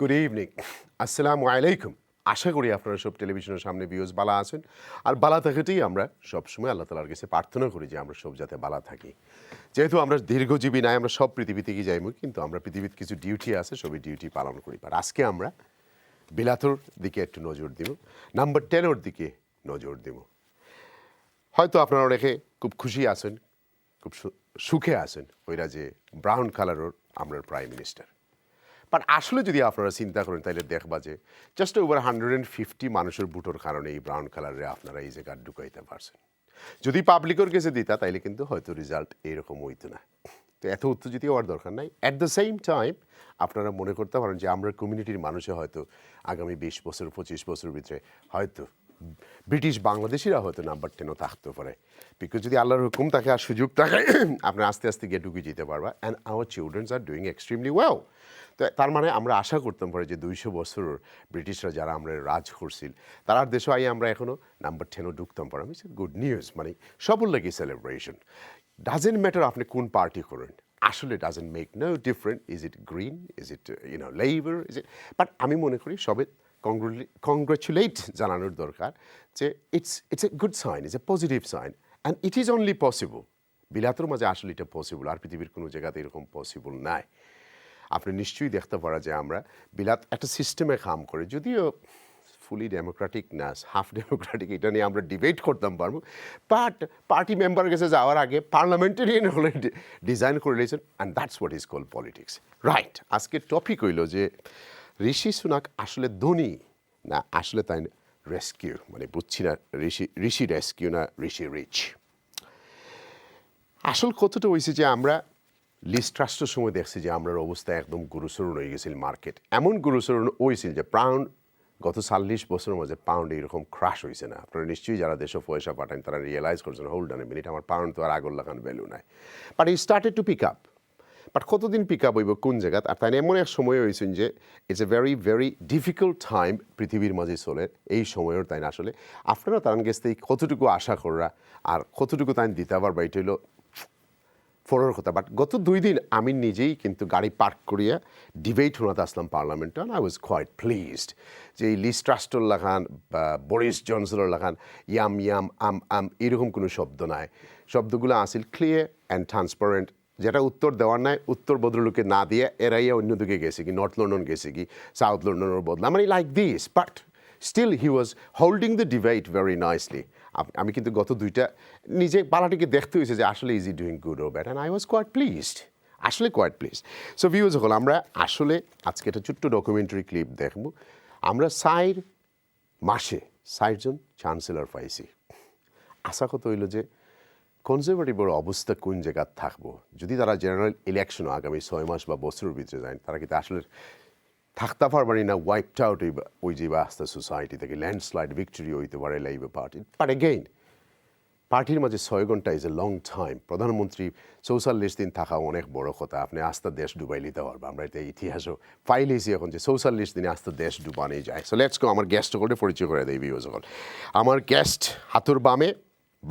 Good evening, আসসালামু আলাইকুম। আশা করি আপনারা সব টেলিভিশনের সামনে ভিউজ বালা আছেন, আর বালা থাকাতেই আমরা সবসময় আল্লাহ তালার কাছে প্রার্থনা করি যে আমরা সব যাতে বালা থাকি। যেহেতু আমরা দীর্ঘজীবী নাই, আমরা সব পৃথিবী থেকে যাইব, কিন্তু আমরা পৃথিবীতে কিছু ডিউটি আছে, সবই ডিউটি পালন করি। আর আজকে আমরা বিলাতর দিকে একটু নজর দিব, নাম্বার 10 দিকে নজর দিব। হয়তো আপনারা অনেকে খুব খুশি আছেন, খুব সুখে আছেন ওইরা যে ব্রাউন কালারের আমরা প্রাইম মিনিস্টার। বাট আসলে যদি আপনারা চিন্তা করেন তাহলে দেখবা যে জাস্ট ওভার 150 মানুষের ভোটের কারণে এই ব্রাউন কালারে আপনারা এই জায়গা ঢুকাইতে পারছেন। যদি পাবলিকের কাছে দিতা তাইলে কিন্তু হয়তো রেজাল্ট এরকম হইতো না। তো এত উত্তেজিত হওয়ার দরকার নাই। অ্যাট দ্য সেম টাইম আপনারা মনে করতে পারেন যে আমরা কমিউনিটির মানুষে হয়তো আগামী 20 বছর 25 বছরের ভিতরে হয়তো ব্রিটিশ বাংলাদেশিরা হয়তো নাম্বার 10 থাকতে পারে। বিকজ যদি আল্লাহর হুকুম থাকে আর সুযোগ থাকে, আপনার আস্তে আস্তে গিয়ে ঢুকে যেতে পারবা। And our children's are doing extremely well. তো তার মানে আমরা আশা করতাম পারি যে 200 বছর ব্রিটিশরা যারা আমরা রাজ করছিল তার দেশে আই আমরা এখনও নাম্বার 10 ঢুকতাম পারি। আমি গুড নিউজ, মানে সবর লাগে সেলিব্রেশন। ডাজেন্ট ম্যাটার আপনি কোন পার্টি করেন, আসলে doesn't make no different. Is it green, is it Labour, is it, but আমি মনে করি সবে কংগ্রেচুলেট জানানোর দরকার যে it's a good sign, it's a positive sign, and it is only possible. বিলাতের মাঝে আসলে এটা পসিবল, আর পৃথিবীর কোনো জায়গাতে এরকম পসিবল নাই। আপনি নিশ্চয়ই দেখতে পারা যে আমরা বিলাত একটা সিস্টেমে কাম করে, যদিও ফুলি ডেমোক্রেটিক না, হাফ ডেমোক্রেটিক, এটা নিয়ে আমরা ডিবেট করতাম পারবো। বাট পার্টি মেম্বার কাছে যাওয়ার আগে পার্লামেন্টারিয়ান হলে ডিজাইন করে নিয়েছেন, and that's what is called politics, right. আজকের টপিক হইল যে ঋষি সুনাক আসলে ধনী না আসলে তাই রেস্কিউ, মানে বুঝছি না ঋষি রেস্কিউ না ঋষি রিচ। আসল কতটা হয়েছে যে আমরা লিস্ট ট্রাস্টের সময় দেখছি যে আমরার অবস্থা একদম গুরুচরণ হয়ে গেছিল। মার্কেট এমন গুরুচরণ হয়েছিল যে পাউন্ড গত 40 বছরের মাঝে পাউন্ড এরকম ক্রাশ হয়েছে না। আপনারা নিশ্চয়ই যারা দেশে পয়সা পাঠান তারা রিয়েলাইজ করছেন, হোল্ড অন এ মিনিট, আমার পাউন্ড তো আর আগর লাগান ভ্যালু নাই। But I started to pick up. But কতদিন পিক আপ হইব কোন জায়গাত, আর তাই এমন এক সময় হয়েছেন যে it's a very very difficult time পৃথিবীর মাঝে চলে। এই সময়ের তাই আসলে আপনারা তার কাছ থেকে কতটুকু আশা করা আর কতটুকু তাই দিতে পারবা এটা হলো ফোনের কথা। বাট গত 2 দিন আমি নিজেই কিন্তু গাড়ি পার্ক করিয়া ডিবেট শোনাতে আসলাম পার্লামেন্টে, and I was quite pleased যে এই লিস ট্রাস্টর লাগান বা বরিস জনসনের লাগান ইয়াম ইয়াম আম এরকম কোনো শব্দ নাই। শব্দগুলো আসিল ক্লিয়ার অ্যান্ড ট্রান্সপারেন্ট। যেটা উত্তর দেওয়ার নাই উত্তর ভদ্রলোকে না দিয়ে এরাইয়া অন্যদিকে গেছে কি, নর্থ লন্ডন গেছে কি, সাউথ লন্ডনের বদলা, মানে like this. But still he was holding the debate very nicely. আমি কিন্তু গত 2টা নিজে বালাটিকে দেখতে হয়েছে যে আসলে is he doing good or bad, and I was quite pleased, আসলে কোয়াইট প্লিজড। সো ভিউজ হল আমরা আসলে আজকে একটা ছোট্ট ডকুমেন্টারি ক্লিপ দেখব। আমরা 4 মাসে 4 জন চ্যান্সেলর পাইছি। আশা কত হইল যে কনজারভেটিভের অবস্থা কোন জায়গায় থাকবো যদি তারা জেনারেল ইলেকশনও আগামী 6 মাস বা বছরের ভিতরে যায়, তারা কিন্তু আসলে থাকতে পারবানি না, ওয়াইপড আউট ওই যে আস্তে সোসাইটি থেকে ল্যান্ডস্লাইড ভিক্টরি হইতে পারে লেবার পার্টি। বাট এগেইন পার্টির মাঝে 6 ঘন্টা ইজ এ লং টাইম। প্রধানমন্ত্রী 44 দিন থাকা অনেক বড় কথা, আপনি আস্তে দেশ ডুবাই নিতে পারবে। আমরা এটা ইতিহাসও ফাইলেছি এখন যে 44 দিনে আস্তে দেশ ডুবানি যায়। So let's go. আমার গেস্ট করে পরিচয় করে দেয় ভিউজ সকল। আমার গেস্ট হাতুর বামে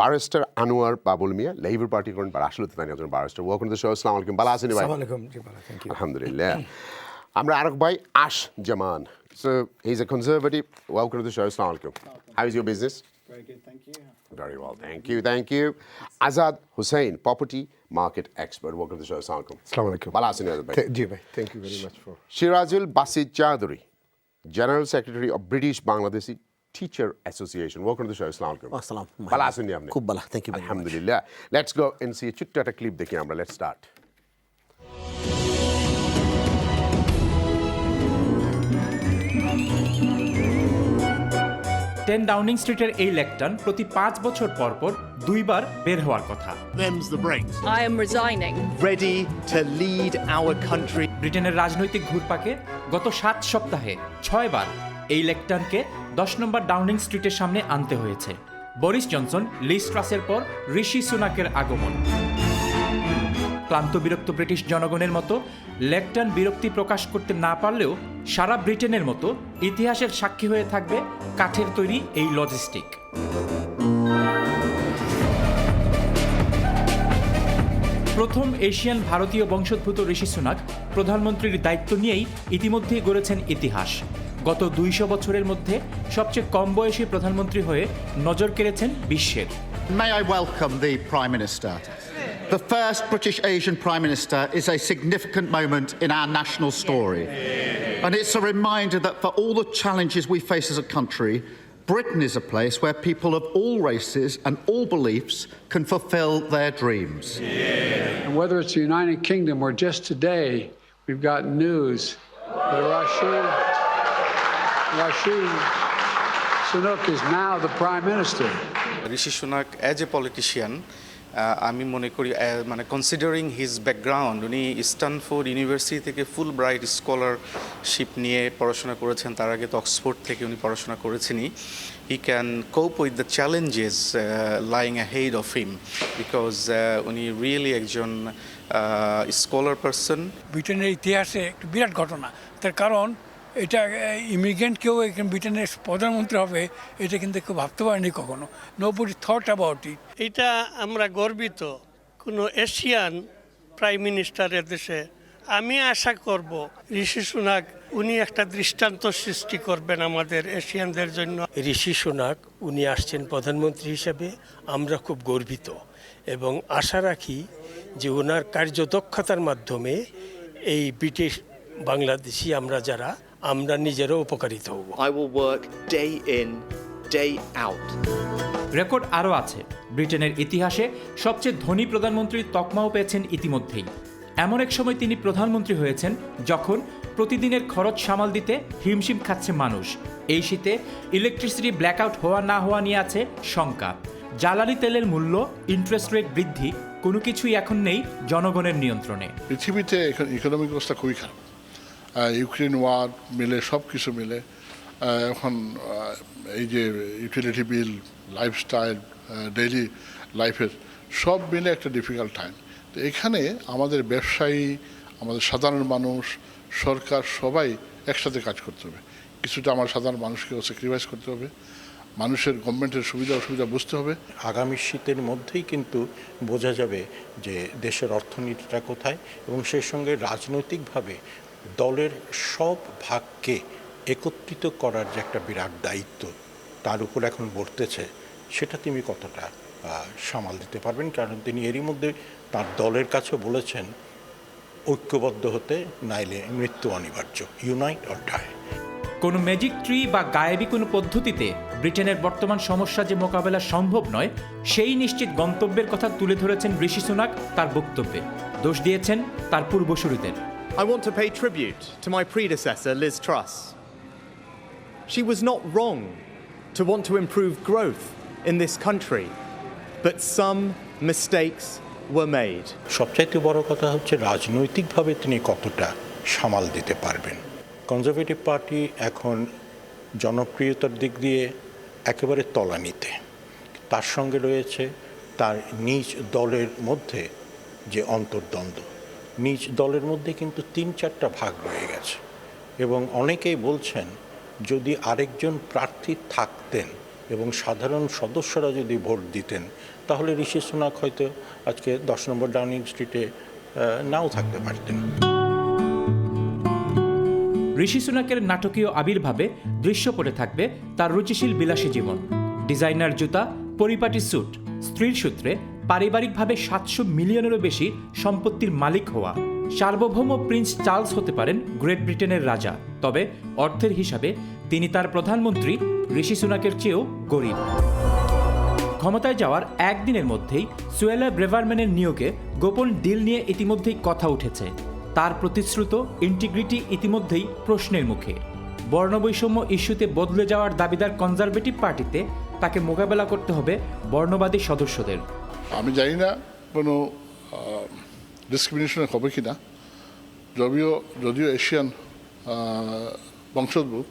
ব্যারিস্টার আনোয়ার বাবুল মিয়া, লেবার পার্টি করেন, আর আসলে তো তাই একজন barrister. Welcome to the show. আসসালামু আলাইকুম। ভালো আছেন ভাই? আলহামদুলিল্লাহ। আমরা আরেক ভাই আশ জামান, so he's a conservative. Welcome to the show. Assalamu alaikum. How is your business? Very good, thank you. Very well, thank you. Azad Hussain, property market expert. Welcome to the show. Assalamu alaikum. Assalamu alaikum. Bala asin Azad bhai. Ji bhai, thank you very much for. Shirazul Basit Chowdhury, General Secretary of British Bangladeshi Teacher Association. Welcome to the show. Assalamu alaikum. Assalam. Bala asin ni apni. Khub bala. Thank you very much. Alhamdulillah. Let's go and see a chutta clip dekhi amra. Let's start. 10 Downing স্ট্রিটের এই লেকটার্ন প্রতি 5 বছর পর পর 2 বার বের হওয়ার কথা। Them's the breaks. I am resigning. Ready to lead our country. ব্রিটেনের রাজনৈতিক ঘুরপাকে গত 7 সপ্তাহে 6 বার এই লেকটার্নকে 10 নম্বর ডাউনিং স্ট্রিটের সামনে আনতে হয়েছে। বরিস জনসন, লিস ট্রাসের পর ঋষি সুনাকের আগমন। ক্লান্ত বিরক্ত ব্রিটিশ জনগণের মতো লেকটার্ন বিরক্তি প্রকাশ করতে না পারলেও সারা ব্রিটেনের মতো ইতিহাসের সাক্ষী হয়ে থাকবে কাঠের তৈরি এই লজিস্টিক। প্রথম এশিয়ান ভারতীয় বংশোদ্ভূত ঋষি সুনাক প্রধানমন্ত্রীর দায়িত্ব নিয়েই ইতিমধ্যেই গড়েছেন ইতিহাস। গত 200 বছরের মধ্যে সবচেয়ে কম বয়সী প্রধানমন্ত্রী হয়ে নজর কেড়েছেন বিশ্বের। May I welcome the Prime Minister. The first British Asian Prime Minister is a significant moment in our national story. And it's a reminder that for all the challenges we face as a country, Britain is a place where people of all races and all beliefs can fulfill their dreams. And whether it's the United Kingdom or just today, we've got news that Rishi Sunak is now the Prime Minister. Rishi Sunak, as a politician, আমি মনে করি মানে considering his background, উনি Stanford university থেকে ফুল bright scholarship নিয়ে পড়াশোনা করেছেন। তার আগে তো অক্সফোর্ড থেকে উনি পড়াশোনা করেছেনই। He can cope with the challenges lying ahead of him because উনি রিয়েলি একজন স্কলার পারসন। ব্রিটেনের ইতিহাসে একটু বিরাট ঘটনা, তার কারণ এটা ইমিগ্রেন্ট কেউ এখানে ব্রিটেনের প্রধানমন্ত্রী হবে এটা কিন্তু কেউ ভাবতে পারেনি কখনো। Nobody thought about it. এটা আমরা গর্বিত কোনো এশিয়ান প্রাইম মিনিস্টারের দেশে। আমি আশা করব ঋষি সুনাক উনি একটা দৃষ্টান্ত সৃষ্টি করবেন আমাদের এশিয়ানদের জন্য। ঋষি সুনাক উনি আসছেন প্রধানমন্ত্রী হিসেবে, আমরা খুব গর্বিত এবং আশা রাখি যে ওনার কার্যদক্ষতার মাধ্যমে এই ব্রিটিশ বাংলাদেশি আমরা নিজেরও উপকারিত হব। I will work day in, day out. Record আরও আছে। ব্রিটেনের ইতিহাসে সবচেয়ে ধনী প্রধানমন্ত্রীর তকমাও পেয়েছেন ইতিমধ্যেই। এমন এক সময় তিনি প্রধানমন্ত্রী হয়েছেন যখন প্রতিদিনের খরচ সামাল দিতে হিমশিম খাচ্ছে মানুষ। এই শীতে ইলেকট্রিসিটি ব্ল্যাকআউট হওয়া না হওয়া নিয়ে আছে শঙ্কা। জ্বালানি তেলের মূল্য, ইন্টারেস্ট রেট বৃদ্ধি, কোনো কিছুই এখন নেই জনগণের নিয়ন্ত্রণে। পৃথিবীতে এখন ইকোনমিক অবস্থা খুবই খারাপ। ইউক্রেন ওয়ার মিলে সব কিছু মিলে এখন এই যে ইউটিলিটি বিল, লাইফস্টাইল, ডেইলি লাইফের সব মিলে একটা ডিফিকাল্ট টাইম। তো এখানে আমাদের ব্যবসায়ী, আমাদের সাধারণ মানুষ, সরকার সবাই একসাথে কাজ করতে হবে। কিছুটা আমার সাধারণ মানুষকেও স্যাক্রিফাইস করতে হবে, মানুষের গভর্নমেন্টের সুবিধা অসুবিধা বুঝতে হবে। আগামী শীতের মধ্যেই কিন্তু বোঝা যাবে যে দেশের অর্থনীতিটা কোথায়, এবং সেই সঙ্গে রাজনৈতিকভাবে দলের সব ভাগকে একত্রিত করার যে একটা বিরাট দায়িত্ব তার উপর এখন বর্তেছে, সেটা তিনি কতটা সামাল দিতে পারবেন। কারণ তিনি এরই মধ্যে তার দলের কাছে বলেছেন ঐক্যবদ্ধ হতে, নাইলে মৃত্যু অনিবার্য, ইউনাইট অর ডাই। কোনো ম্যাজিক ট্রি বা গায়েবী কোনো পদ্ধতিতে ব্রিটেনের বর্তমান সমস্যা যে মোকাবেলা সম্ভব নয়, সেই নিশ্চিত গন্তব্যের কথা তুলে ধরেছেন ঋষি সুনাক তার বক্তব্যে। দোষ দিয়েছেন তার পূর্বসূরিদের। I want to pay tribute to my predecessor, Liz Truss. She was not wrong to want to improve growth in this country, but some mistakes were made. সবচাইতে বড় কথা হচ্ছে রাজনৈতিকভাবে তিনি কতটা সামাল দিতে পারবেন। কনজারভেটিভ পার্টি এখন জনপ্রিয়তার দিক দিয়ে একেবারে তলানিতে। তার সঙ্গে রয়েছে তার নিজ দলের মধ্যে যে অন্তর্দ্বন্দ্ব। নিজ দলের মধ্যে কিন্তু 3-4টা ভাগ রয়ে গেছে, এবং অনেকেই বলছেন যদি আরেকজন প্রার্থী থাকতেন এবং সাধারণ সদস্যরা যদি ভোট দিতেন, তাহলে ঋষি সুনাক হয়তো আজকে 10 নম্বর ডাউনিং স্ট্রিটে নাও থাকতে পারতেন। ঋষি সুনাকের নাটকীয় আবির্ভাবে দৃশ্যপটে থাকবে তার রুচিশীল বিলাসী জীবন। ডিজাইনার জুতা, পরিপাটি স্যুট, স্ত্রীর সূত্রে পারিবারিকভাবে 700 মিলিয়নেরও বেশি সম্পত্তির মালিক হওয়া। সার্বভৌম প্রিন্স চার্লস হতে পারেন গ্রেট ব্রিটেনের রাজা, তবে অর্থের হিসাবে তিনি তার প্রধানমন্ত্রী ঋষি সুনাকের চেয়েও গরিব। ক্ষমতায় যাওয়ার একদিনের মধ্যেই সুয়েলা ব্রেভারম্যানের নিয়োগে গোপন ডিল নিয়ে ইতিমধ্যেই কথা উঠেছে। তার প্রতিশ্রুত ইন্টিগ্রিটি ইতিমধ্যেই প্রশ্নের মুখে। বর্ণবৈষম্য ইস্যুতে বদলে যাওয়ার দাবিদার কনজারভেটিভ পার্টিতে তাকে মোকাবেলা করতে হবে বর্ণবাদী সদস্যদের। আমি জানি না কোনো ডিসক্রিমিনেশন হবে কি না, যদিও এশিয়ান বংশোদ্ভূত,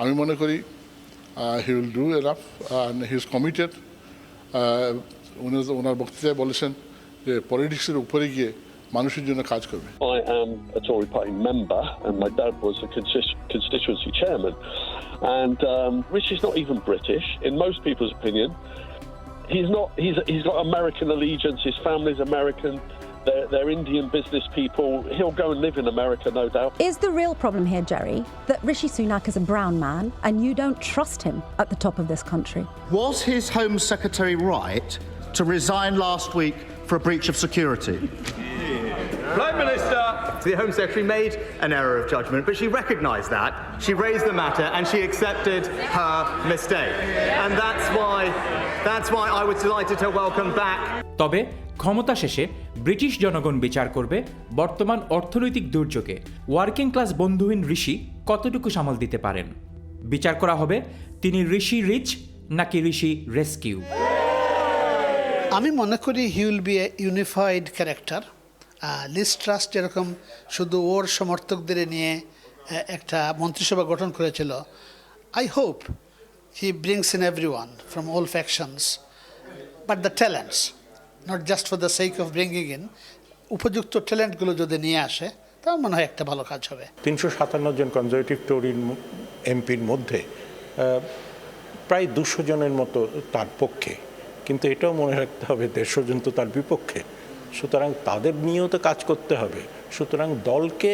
আমি মনে করি he will do enough and he is committed. ওনার বক্তৃতায় বলেছেন যে পলিটিক্সের উপরে গিয়ে মানুষের জন্য কাজ করবে। I am a Tory party member and my dad was a constituency chairman, and Rishi's not even British in most people's opinion. He's got American allegiance, his family's American, They're Indian business people. He'll go and live in America, no doubt. Is the real problem here, Jerry, that Rishi Sunak is a brown man and you don't trust him at the top of this country? Was his Home Secretary right to resign last week for a breach of security? Prime Minister, the Home Secretary made an error of judgment, but she recognised that. She raised the matter and she accepted her mistake. And that's why I was delighted to welcome back. তবে ক্ষমতা শেষে British জনগণ বিচার করবে বর্তমান অর্থনৈতিক দুর্যোগে working class বন্ধুহীন ঋষি কতটুকু সামাল দিতে পারেন। বিচার করা হবে তিনি ঋষি রিচ নাকি ঋষি রেস্কিউ। আমি মনে করি he will be a unified character. Liz Truss যেরকম শুধু ওর সমর্থকদের নিয়ে একটা মন্ত্রিসভা গঠন করেছিল, I hope he brings in everyone from all factions, but the talents, not just for the sake of bringing in, উপযুক্ত ট্যালেন্টগুলো যদি নিয়ে আসে তাও মনে হয় একটা ভালো কাজ হবে। 357 জন কনজারভেটিভ টোরির এমপির মধ্যে প্রায় 200 জনের মতো তার পক্ষে, কিন্তু এটাও মনে রাখতে হবে 150 জন তো তার বিপক্ষে। সুতরাং তাদের নিয়েও তো কাজ করতে হবে। সুতরাং দলকে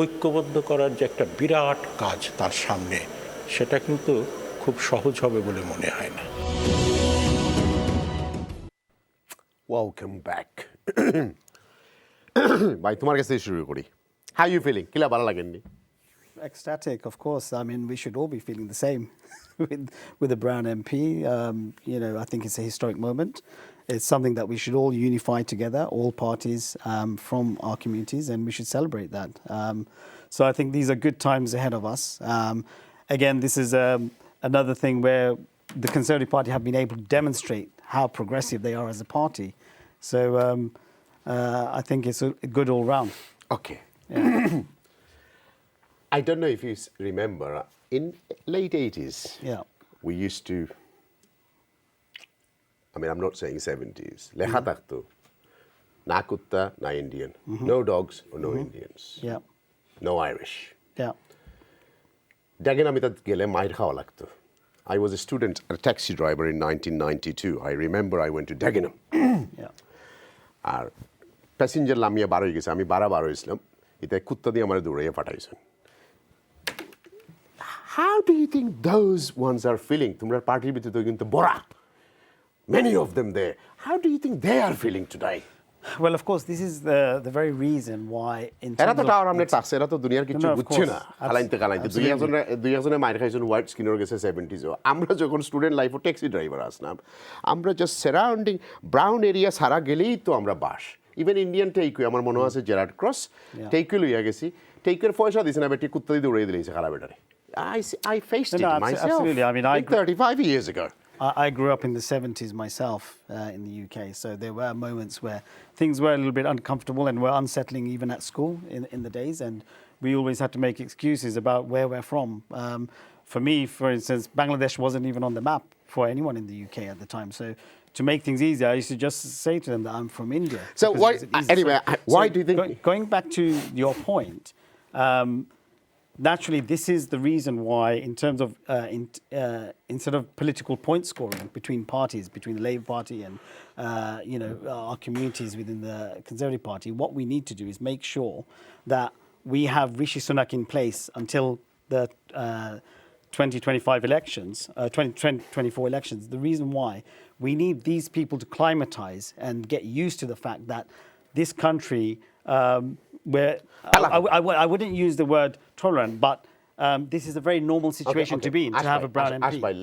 ঐক্যবদ্ধ করার যে একটা বিরাট কাজ তার সামনে, সেটা কিন্তু খুব সহজ হবে বলে মনে হয় না। Welcome back. ভাই তোমার কাছে শুরু করি। How you feeling? কিলা ভালো লাগেননি? Ecstatic, of course. I mean, we should all be feeling the same with the Brown MP. You know, I think it's a historic moment. It's something that we should all unify together, all parties from our communities, and we should celebrate that. So I think these are good times ahead of us. Again, this is another thing where the Conservative Party have been able to demonstrate how progressive they are as a party. So I think it's a good all round. Okay. Yeah. I don't know if you remember, in late 80s, we used to, I mean, I'm not saying 70s, lekha thakto, na kutta, na Indian, no dogs or no Indians, no Irish. Dagenham gele mair khawa lagto. I was a student, a taxi driver in 1992. I remember I went to Dagenham. আর passenger লামিয়া বার হয়ে গেছে, আমি বার হয়েছিলাম, এটা কুত্তা দিয়ে আমার দৌড়াইয়া পাঠাইছেন। How do you think those ones are feeling? তোমরা পার্টির ভিতরে তো কিন্তু বড়া, many of them there. How do you think they are feeling today? Well, of course, this is the very reason why in এরা তো টাওয়ার আমনে টাকছে, এরা তো দুনিয়ার কিছু বুঝছে না। কালাইতে দুই একজনে মাইর খাইছেন হোয়াইট স্কিনের গেছে 70s। আমরা যখন স্টুডেন্ট লাইফে ট্যাক্সি ড্রাইভার আসলাম, আমরা জাস্ট সারাউন্ডিং ব্রাউন এরিয়া সারা গেলেই তো আমরা বাস। ইভেন ইন্ডিয়ান টেইকুই আমার মনে আছে জেরার্ড ক্রস টেইকুই লইয়া গেছি, টেইকের পয়সা দিছে না, বেটি কুত্তা দিয়ে দৌড়াই দিলেছে খালা বেটারে। I faced it myself. Absolutely. I mean, 35 years ago. I grew up in the 70s myself in the UK, so there were moments where things were a little bit uncomfortable and were unsettling even at school in the days, and we always had to make excuses about where we're from. For me, for instance, Bangladesh wasn't even on the map for anyone in the UK at the time, so to make things easier, I used to just say to them that I'm from India. So anyway, why do you think... Going back to your point, naturally, this is the reason why, in terms of instead of political point scoring between parties, between the Labour Party and our communities within the Conservative Party, what we need to do is make sure that we have Rishi Sunak in place until the 2025 elections, 2024 elections. The reason why we need these people to climatize and get used to the fact that this country. Where I wouldn't use the word tolerant, but this is a very normal situation to be in, to have a brown MP. Ashbhai,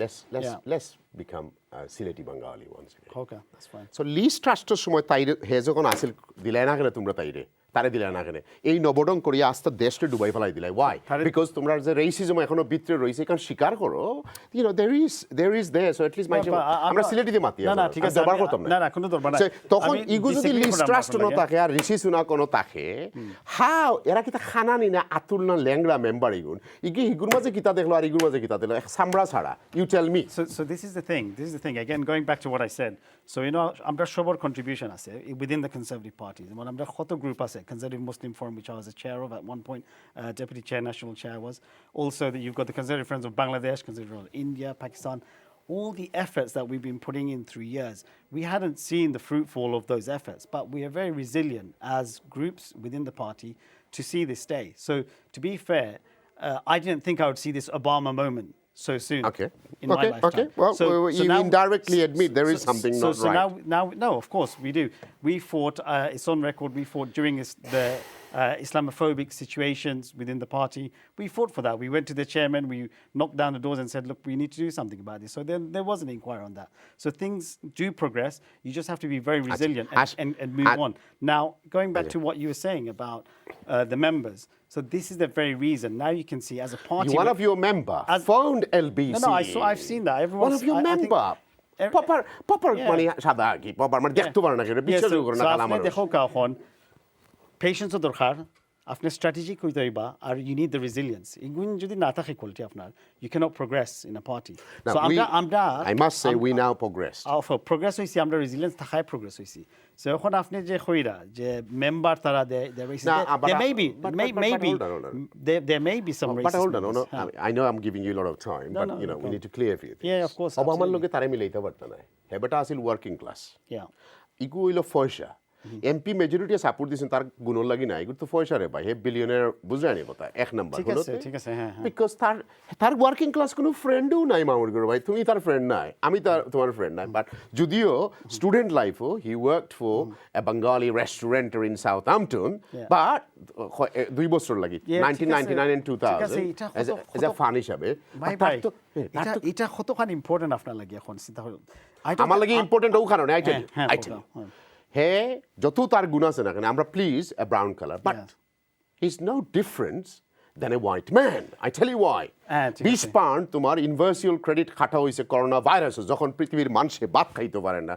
let's become Sylheti Bengali once again. Okay, that's fine. So Liz Trust সময় তাই হে যখন আসিল দিলাই না কেন তোমরা তাইরে তারে দিলাই না কেন এই নবডং করিয়া আস্তে দেশকে ডুবাই ফেলাই দিলাই why because তোমরা যে রেসিজম এখনো ভিতরে রইছে কারণ স্বীকার করো there is there so at least মাইছে আমরা সিলেটিতে মাতি না ঠিক আছে দরবার করতাম না কোনো দরবার না তখন ইগু যদি লিজ ট্রাস্ট ন থাকে আর ঋষি সুনা কোন থাকে হাউ এরা কিতা খানা নি না আতুল না ল্যাংড়া মেম্বার ইগুন ইগুর মাঝে কিতা দেখলো আর ইগুর মাঝে কিতা দেখলো সামরা ছাড়া you tell me so this is the thing again going back to what I said so আমরা সবার কন্ট্রিবিউশন আছে within the Conservative Party মানে আমরা কত গ্রুপ আছে Conservative Muslim Forum, which I was a chair of at one point, deputy chair, national chair was. Also, that you've got the Conservative Friends of Bangladesh, Conservative Friends of India, Pakistan. all the efforts that we've been putting in through years, we hadn't seen the fruitful of those efforts, but we are very resilient as groups within the party to see this day. So to be fair, I didn't think I would see this Obama moment so soon in my lifetime. Okay. Well, you now, indirectly admit there is something not right. So now, no, of course we do. We fought, it's on record, we fought during the Islamophobic situations within the party. We fought for that. We went to the chairman, we knocked down the doors and said, look, we need to do something about this. So then there was an inquiry on that. So things do progress. You just have to be very resilient and move on. Now, going back to what you were saying about the members. So this is the very reason. Now you can see as a party... One of your members phoned LBC. No, I've seen that. One of your members. Proper money সাদা কি proper মানে দেখতে পারে না কেন বিশ্বাস করে না কালা মানুষ দেখো কাখন পেশেন্স দরকার আপনার স্ট্র্যাটেজি কইতে হইবা আর ইউ নিড দ্য রেজিলিয়েন্স ইগুন যদি না থাকে কোয়ালিটি আপনার you can't progress in a party so আমরা I must say we now progress progress হইছি আমরা রেজিলিয়েন্স থাকায় প্রোগ্রেস হইছি সো এখন আপনি যে কইরা যে মেম্বার তারা there may be some but hold on I know I'm giving you a lot of time but you know we need to clear a few things yeah of course Obamaর লগে তারে মিলাইতে পারতা না হেবাটা আছিল ওয়ার্কিং ক্লাস ইগু হইল ফয়সা MP majority support দিছেন তার গুণর লাগি না এগুলো তো ফয়সা রে ভাই হে বিলিয়নার বুঝানি কথা এক নাম্বার হলো ঠিক আছে হ্যাঁ বিকজ তার ওয়ার্কিং ক্লাস কোনো ফ্রেন্ডও নাই মামুর গুরু ভাই তুমি তার ফ্রেন্ড নাই আমি তোমার ফ্রেন্ড নাই বাট যদিও স্টুডেন্ট লাইফও he worked for a Bangali restaurant in Southampton but 2 বছর লাগি 1999 and 2000 এজ এ ফান হিসাবে এটা কতখানি ইম্পর্টেন্ট আপনার লাগি এখন চিন্তা হল আমার লাগি ইম্পর্টেন্ট ও কারণে আই টেল হে যত তার গুণ আছে না কেন আমরা please a brown colour but he is no difference than a white man I tell you why 20 pound তোমার ইউনিভার্সাল ক্রেডিট খাটা হয়েছে করোনা ভাইরাস যখন পৃথিবীর মানুষে ভাত খাইতে পারে না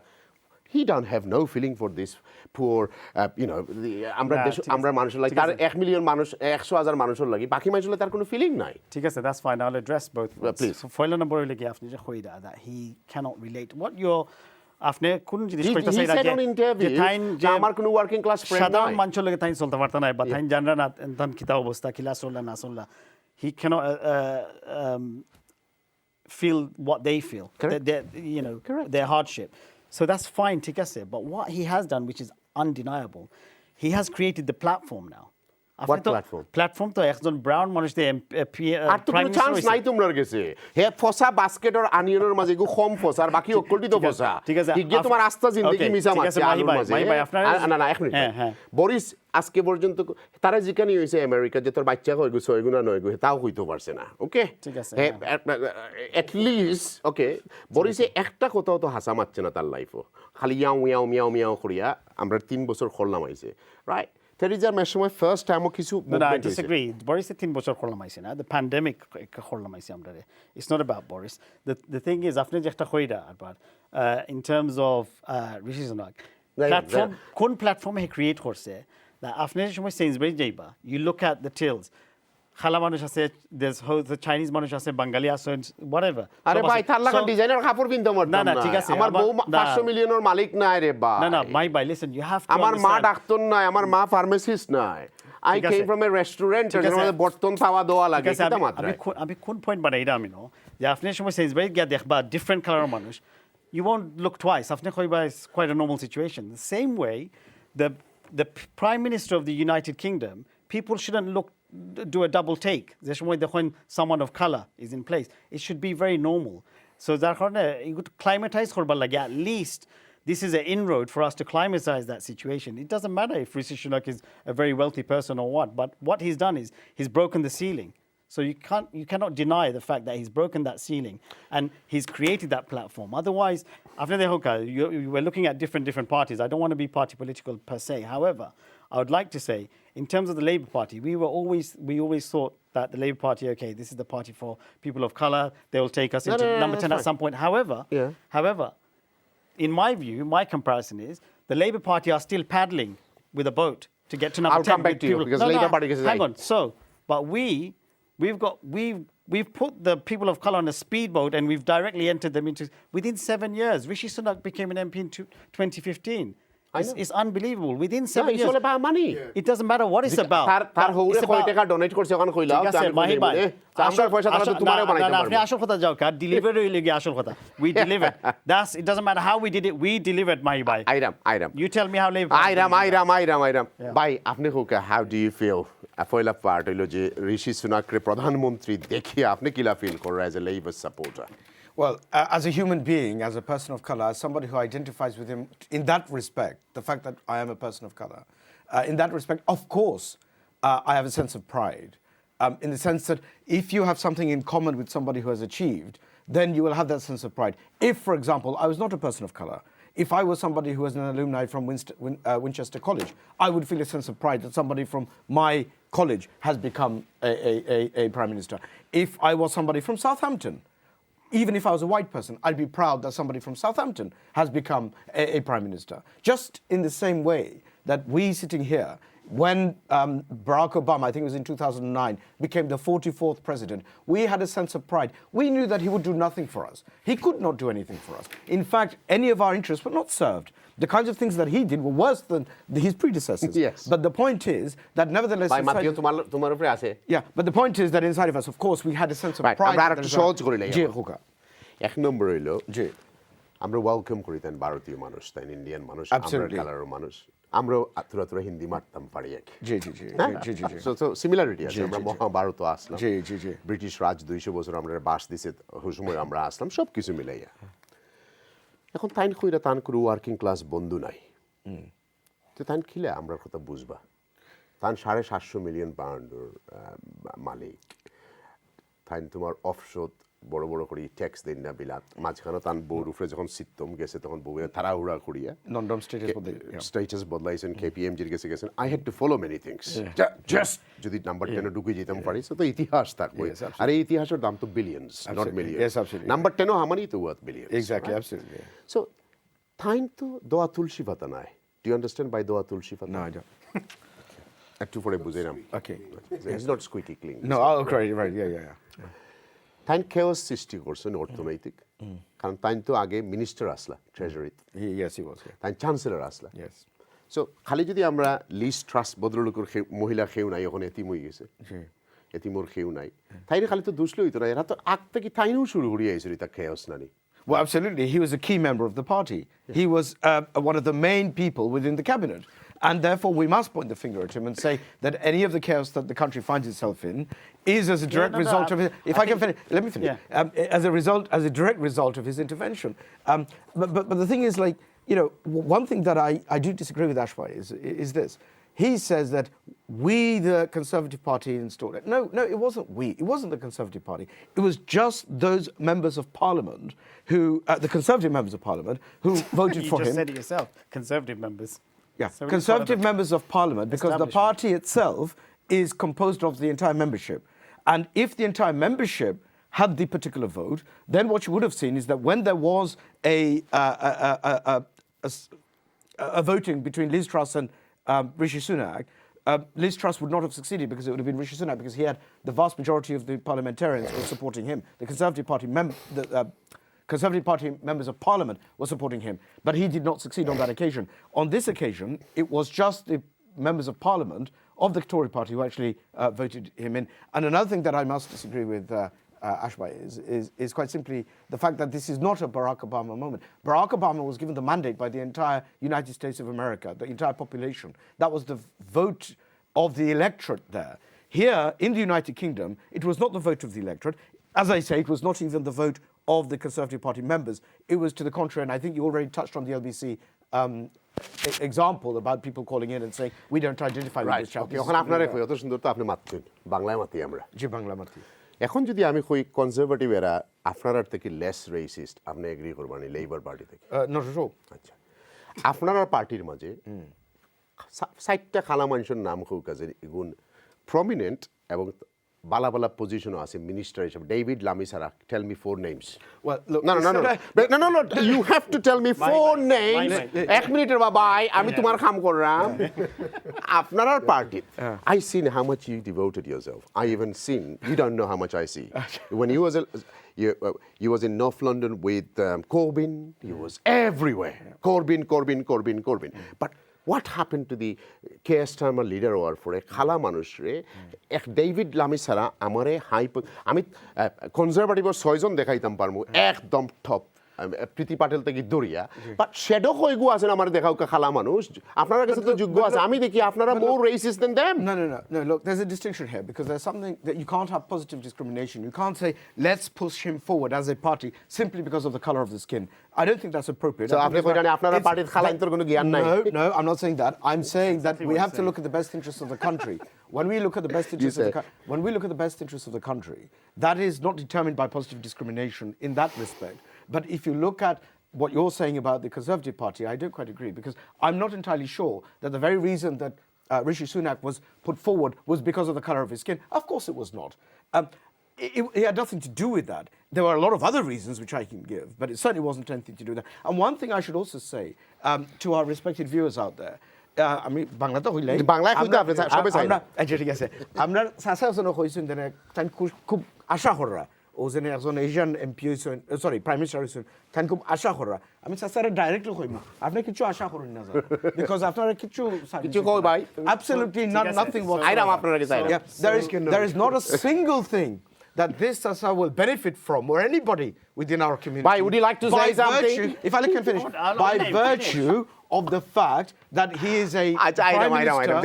he don't have no feeling for this poor you know আমরা মানুষের লাগি তার 1 মিলিয়ন মানুষ 100,000 মানুষের লাগি বাকি মানুষের তার কোনো ফিলিং নাই ঠিক আছে that's fine I'll address both please ফয়লা নম্বর হইলে কি আপনি যে কইরা that he cannot relate what your আপনি কোন জিনিস কইতাছেন যে আমার কোনো ওয়ার্কিং ক্লাস ফ্রেন্ড নাই সাধারণ মানুষের লাগে তাই চলতে পারতা না বা তাই জানরা না তখন কিতা অবস্থা কিলা চললা না চললা he cannot feel what they feel you know their hardship so that's fine ঠিক আছে but what he has done which is undeniable he has created the platform now What platform? Platform তো একজন ব্রাউন মানুষ দিয়ে prime minister chance নাই তোমার কাছে হে ফসা basket আর অনিয়নের মাঝে গো কম ফসা আর বাকি অকলটি তো ফসা ঠিক আছে কি তোমার আস্থা জিন্দেগি মিছা মারছে আলুর মাঝে না এক মিনিট বরিস আজকে পর্যন্ত তারা জিকানি হইছে আমেরিকা যে তোর বাচ্চা কই গো 6 গুণা 9 গো তাও কইতে পারছে না ওকে ঠিক আছে এট লিস্ট ওকে বরিসে একটা কথাও তো হাসা মারছে না তার লাইফও খালি ইয়াও মিয়াও মিয়াও মিয়াও করিয়া আমরা 3 বছর খরলাম আইছে রাইট Teresa সময় ফার্স্ট টাইম কিছু I disagree Boris 3 বছর খরলাম আইছে না the pandemic খরলাম আইছে আমরা it's not about Boris the thing is আপনি যে একটা কইরা আবার in terms of Rishi Sunak platform কোন প্ল্যাটফর্মে হে ক্রিয়েট করছে আপনি যে সময় সেন্সবেরি যাইবা you look at the tills খালা মানুষ আছে the Chinese মানুষ আছে বাঙালি আছে whatever আরে ভাই তার লাগা ডিজাইনার কাপড় কিনতে মত না ঠিক আছে আমার বউ 500 মিলিয়নের মালিক নাই রে ভাই না ভাই listen you have to আমার মা ডাক্তার নাই আমার মা ফার্মাসিস্ট নাই I came from a restaurant যেখানে বর্তন খাওয়া দাওয়া লাগে কিটা মাত্রা আমি কোন পয়েন্ট বানাইরা আমি নো যে আপনি সময় সেন্সবেরি গিয়া দেখবা ডিফারেন্ট কালার মানুষ you won't look twice আপনি কইবা it's quite a normal situation the same way the prime minister of the United Kingdom people shouldn't do a double take যে সময় দেখেন someone of color is in place it should be very normal so যার কারণে you could climatize করবার লাগে at least this is an inroad for us to climatize that situation it doesn't matter if Rishi Sunak is a very wealthy person or what but he's done is he's broken the ceiling so you cannot deny the fact that he's broken that ceiling and he's created that platform otherwise after the hookah you were looking at different parties I don't want to be party political per se however I would like to say in terms of the Labour Party we always thought that the Labour Party okay this is the party for people of colour they will take us into number 10 at some point however in my view my comparison is the Labour Party are still paddling with a boat to get to number 10 I'll come back to you because Labour Party is hang on so but we've put the people of colour on a speedboat and we've directly entered them into within 7 years Rishi Sunak became an MP in 2015 It's unbelievable. Within 7 it's years. all about money. It doesn't matter what it's about. তার হৌরে It's কয় about- টাকা donate করছে ওখানে কইলাও ঠিক আছে, মাহি ভাই, আমরা পয়সা তাহলে তো তোমারও বানাইতে আপনি পারবো আসল কথা যাও কার ডেলিভারি হইলে গিয়ে আসল কথা we delivered that's it doesn't matter how we did it we delivered Mahi ভাই আইরাম you tell me how labor আইরাম ভাই আপনি হোক হাউ ডু ইউ ফিল পয়লা পার্ট হইলো যে ঋষি সুনাকরে প্রধানমন্ত্রী দেখিয়ে আপনি কিলা ফিল করেন as a labour supporter Well, as a human being, as a person of color, as somebody who identifies with him in that respect, the fact that I am a person of color, in that respect, of course, I have a sense of pride. In the sense that if you have something in common with somebody who has achieved, then you will have that sense of pride. If, for example, I was not a person of color, if I was somebody who was an alumni from Winchester College, I would feel a sense of pride that somebody from my college has become a prime minister. If I was somebody from Southampton, even if I was a white person, I'd be proud that somebody from Southampton has become a prime minister. Just in the same way that we sitting here, when Barack Obama, I think it was in 2009, became the 44th president, we had a sense of pride. We knew that he would do nothing for us. He could not do anything for us. In fact, any of our interests were not served. The kinds of things that he did were worse than his predecessors. Yes. But the point is that nevertheless... Yeah, but the point is that inside of us, of course, we had a sense of pride. এক নম্বর হইলো যে আমরা welcome করি তাই ভারতীয় মানুষ তাই Indian মানুষ আমরা কালারের মানুষ আমরাও আতুরা হিন্দি মারতাম পারি এক তো সিমিলারিটি আছে আমরা মহাভারত আসলাম ব্রিটিশ রাজ 200 বছর আমরা বাস দিছে ওই সময় আমরা আসলাম সব কিছু মিলাইয়া এখন তাইন কইরা তান করে ওয়ার্কিং ক্লাস বন্ধু নাই তো তাইন খিলে আমরা কথা বুঝবা তান 750 মিলিয়ন পাউন্ডের মালিক তাইন তোমার অফশোর বড় বড় করে ট্যাক্স দেন না বিলাত মাঝখানে তান বউর উপরে যখন সিস্টেম গেছে তখন বউয়ে তাড়াহুড়া করিয়া নন্ডম স্টেটাস বদলাইছেন কেপিএমজির গেছে I had to follow many things just যদি নাম্বার 10 ঢুকে যেতাম পারি তো ইতিহাস থাকবে আর এই ইতিহাসের দাম তো billions not millions number 10 Hamani তো worth billions exactly absolutely so time তো দোয়া তুলসী পাতা নাই ডু ইউ আন্ডারস্ট্যান্ড বাই দোয়া তুলসী পাতা নো আই ডোন্ট একটু পরে বুঝাইলাম ওকে ইটস নট স্কুইকি ক্লিং নো ওকে রাইট ইয়া তাইন খেয়াস সৃষ্টি করছেন অর্থনৈতিক কারণ তাইন তো আগে মিনিস্টার আসলা ট্রেজারিত তাইন চ্যান্সেলর আসলা সো খালি যদি আমরা লিজ ট্রাস্ট ভদ্রলোকের মহিলা খেউ নাই ওখানে এতিম হয়ে গেছে এতিমোর খেউ নাই তাইরে খালি তো দুসলো হইতো না এরা তো আগ থেকে তাইনও শুরু করিয়া আইছিল তা খেয়াস নানি Well, absolutely. He was a key member of the party. He was one of the main people within the cabinet. And therefore, we must point the finger at him and say that any of the chaos that the country finds itself in is as a direct result of his... If I can finish, let me finish. Yeah. As a direct result of his intervention. But the thing is, like, you know, one thing that I do disagree with Ashwai is this. He says that we, the Conservative Party, installed it. No, it wasn't we. It wasn't the Conservative Party. It was just those members of Parliament who, the Conservative members of Parliament, who voted for him. You just said it yourself, Conservative members. Yeah, so Conservative members of Parliament, because the party itself is composed of the entire membership. And if the entire membership had the particular vote, then what you would have seen is that when there was a voting between Liz Truss and Rishi Sunak, Liz Truss would not have succeeded because it would have been Rishi Sunak because he had the vast majority of the parliamentarians were supporting him. The Conservative Party Conservative Party members of Parliament were supporting him, but he did not succeed on that occasion. On this occasion, it was just the members of Parliament of the Tory Party who actually voted him in. And another thing that I must disagree with Ashwai is quite simply the fact that this is not a Barack Obama moment. Barack Obama was given the mandate by the entire United States of America, the entire population. That was the vote of the electorate there. Here, in the United Kingdom, it was not the vote of the electorate. As I say, it was not even the vote of the Conservative Party members. It was to the contrary, and I think you already touched on the LBC example about people calling in and saying, we don't identify with this child. এখন আপনারা কই অত সুন্দর তো আপনি মাতছেন বাংলায় মাতি আমরা জি বাংলা মাতি এখন যদি আমি কই কনজারভেটিভ এরা আপনার থেকে লেস রেসিস্ট আপনি এগ্রি করবেন লেবার পার্টি থেকে নট এট অল আচ্ছা আপনার পার্টির মাঝে সাইটটা খালা মানুষের নাম হোক কাজে এগুন প্রমিনেন্ট এবং বালা পজিশনও আছে মিনিস্টার হিসেবে ডেভিড লামি ছাড়া tell me 4 names. Well, look, No, you have to tell me 4 names. এক মিনিটের বাবাই আমি তোমার কাম করলাম আপনার party I seen how much you devoted yourself. I even seen, you don't know how much I see. When you was in North London with Corbyn, he was everywhere. Corbyn. But what happened to the Keir Starmer leader or for a খালা মানুষরে এক David লামি ছাড়া আমারে আমি কনজারভেটিভর 6 জন দেখাইতাম পারমু একদম top প্রীতি পাটেল থেকে দরিয়া but shadow কয়গু আছেন আমার দেখাও খালা মানুষ আপনারা কাছে তো যোগ্য আছে আমি দেখি আপনারা more racist than them. No, look, there's a distinction here because there's something that you can't have positive discrimination. You can't say, let's push him forward as a party simply because of the color of the skin. I don't think that's appropriate. So আপনারা পার্টির খালা ইন্তর কোনো জ্ঞান নাই. No, I'm not saying that. I'm saying that we have to look at the best interests of the country. When we look at the best interests of the country, that is not determined by positive discrimination in that respect. But if you look at what you're saying about the Conservative Party, I don't quite agree because I'm not entirely sure that the very reason that Rishi Sunak was put forward was because of the colour of his skin. Of course it was not. It had nothing to do with that. There were a lot of other reasons which I can give, but it certainly wasn't anything to do with that. And one thing I should also say to our respected viewers out there, আমি বাংলাতে হইলে বাংলায় কইতে আপনি সবাই চাই না ঠিক আছে আমরা সাসা জনক হইছেন দেন তাই খুব আশা কররা ও যেন একজন এশিয়ান এমপি হইছেন সরি প্রাইম মিনিস্টার হইছেন তাই খুব আশা কররা আমি সাসারে ডাইরেক্টলি কইমু আপনি কিছু আশা করেন না বিকজ আপনারা কিছু কই ভাই absolutely nothing what আইরাম আপনারা কি চাই there is not a single thing that this Sasa will benefit from or anybody within our community. Why would you like to say something? If I can finish, by virtue of the fact that he is a prime minister,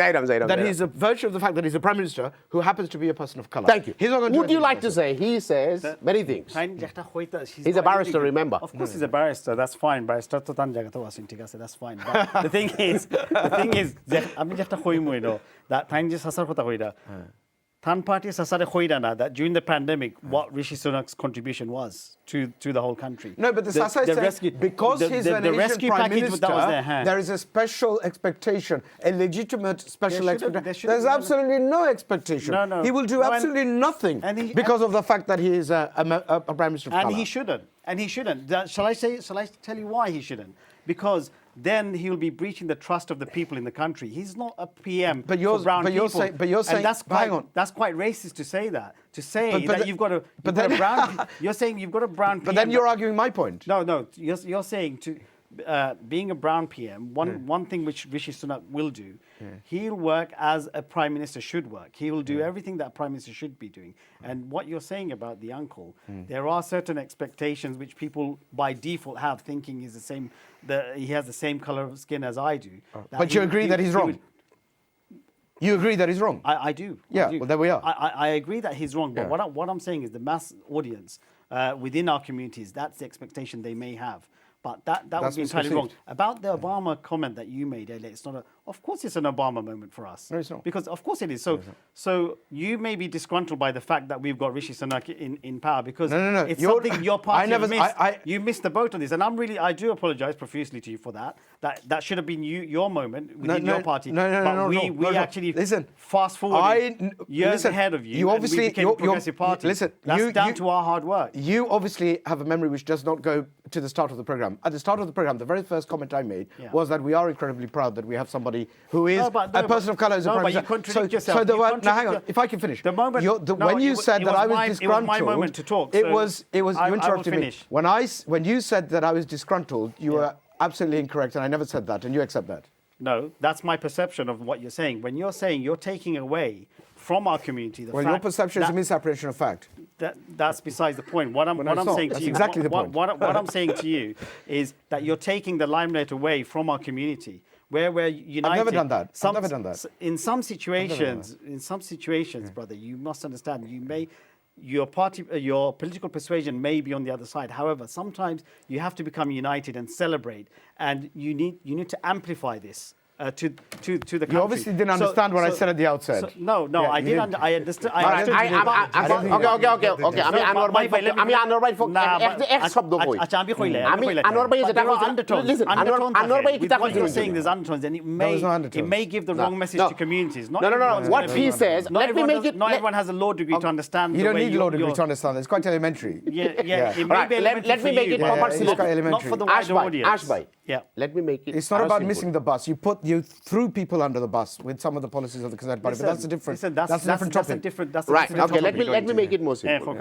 that he's a virtue of the fact that he's a prime minister who happens to be a person of color. Thank you. Would you like to say he says many things? He's a barrister, remember? Of course, he's a barrister. That's fine. Barrister to tan jagata wasin ঠিক আছে. That's fine. But the thing is, আমি যেটা কইমু that time যে সাসার কথা কইরা Tan party sasare khoidana that during the pandemic, what Rishi Sunak's contribution was to the whole country. No, but the Sasa is saying because he's an Asian prime minister, there is a special expectation, a legitimate special expectation. There's absolutely no expectation. No. He will do absolutely nothing because of the fact that he is a prime minister of and color. He shouldn't. Shall I tell you why he shouldn't? Because then he will be breaching the trust of the people in the country. He's not a PM for brown people. But you're saying, that's quite racist to say that. To say that you've got a brown. You're saying you've got a brown PM. But then you're arguing my point. No. You're saying to being a brown PM. One thing which Rishi Sunak will do, he'll work as a prime minister should work. He will do everything that a prime minister should be doing. And what you're saying about the uncle, there are certain expectations which people by default have, thinking he's the same. He has the same color of skin as I do. But you agree that he's wrong. You agree that he's wrong? I do. Yeah, I do. well, there we are. I agree that he's wrong. But what I'm saying is the mass audience within our communities, that's the expectation they may have. But that would be entirely wrong. About the Obama comment that you made earlier, it's not of course it's an Obama moment for us. No, it's not. Because of course it is. So you may be disgruntled by the fact that we've got Rishi Sunak in power because no. It's something your party missed. You missed the boat on this. And I do apologise profusely to you for that. That should have been your moment within your party. No. We actually fast forward years ahead of you. You obviously and we became a progressive party. Listen, that's down to our hard work. You obviously have a memory which does not go to the start of the program. At the start of the program, the very first comment I made was that we are incredibly proud that we have somebody who is a person of colour as a prime minister. You contradict yourself. Now hang on, if I can finish. The moment when you said that I was disgruntled, it was my moment to talk. It was you interrupted me. When you said that I was disgruntled, you were absolutely incorrect, and I never said that, and you accept that. No, that's my perception of what you're saying. When you're saying you're taking away from our community the fact your perception is a misapprehension of fact. That's besides the point. What I'm saying to you, exactly the point. What I'm saying to you is that you're taking the limelight away from our community. Where we're united. I've never done that. I've never done that. In some situations, brother, you must understand. Your political persuasion may be on the other side. However, sometimes you have to become united and celebrate, and you need to amplify this. to the country. You obviously didn't understand what I said at the outset. No, Yeah, I you did. didn't. I understood. Okay. আমি আনোয়ার ভাই এক শব্দ কই আচ্ছা আমি কইলে আমি আনোয়ার ভাই যেটা listen আনোয়ার ভাই কিতা কইছেন you're saying there's undertones and it may give the wrong message to communities. No. What he says, let me make it. Not everyone has a law degree to understand. You don't need law degree to understand. It's quite elementary. Yeah. It may be elementary. Let me make it proper. Not for the wider audience. Ash bhai. Yeah. Let me make it. It's not about missing the bus. You threw people under the bus with some of the policies of the Conservative Party, but that's a different. That's a different topic. Right. Okay. Let me make it more simple.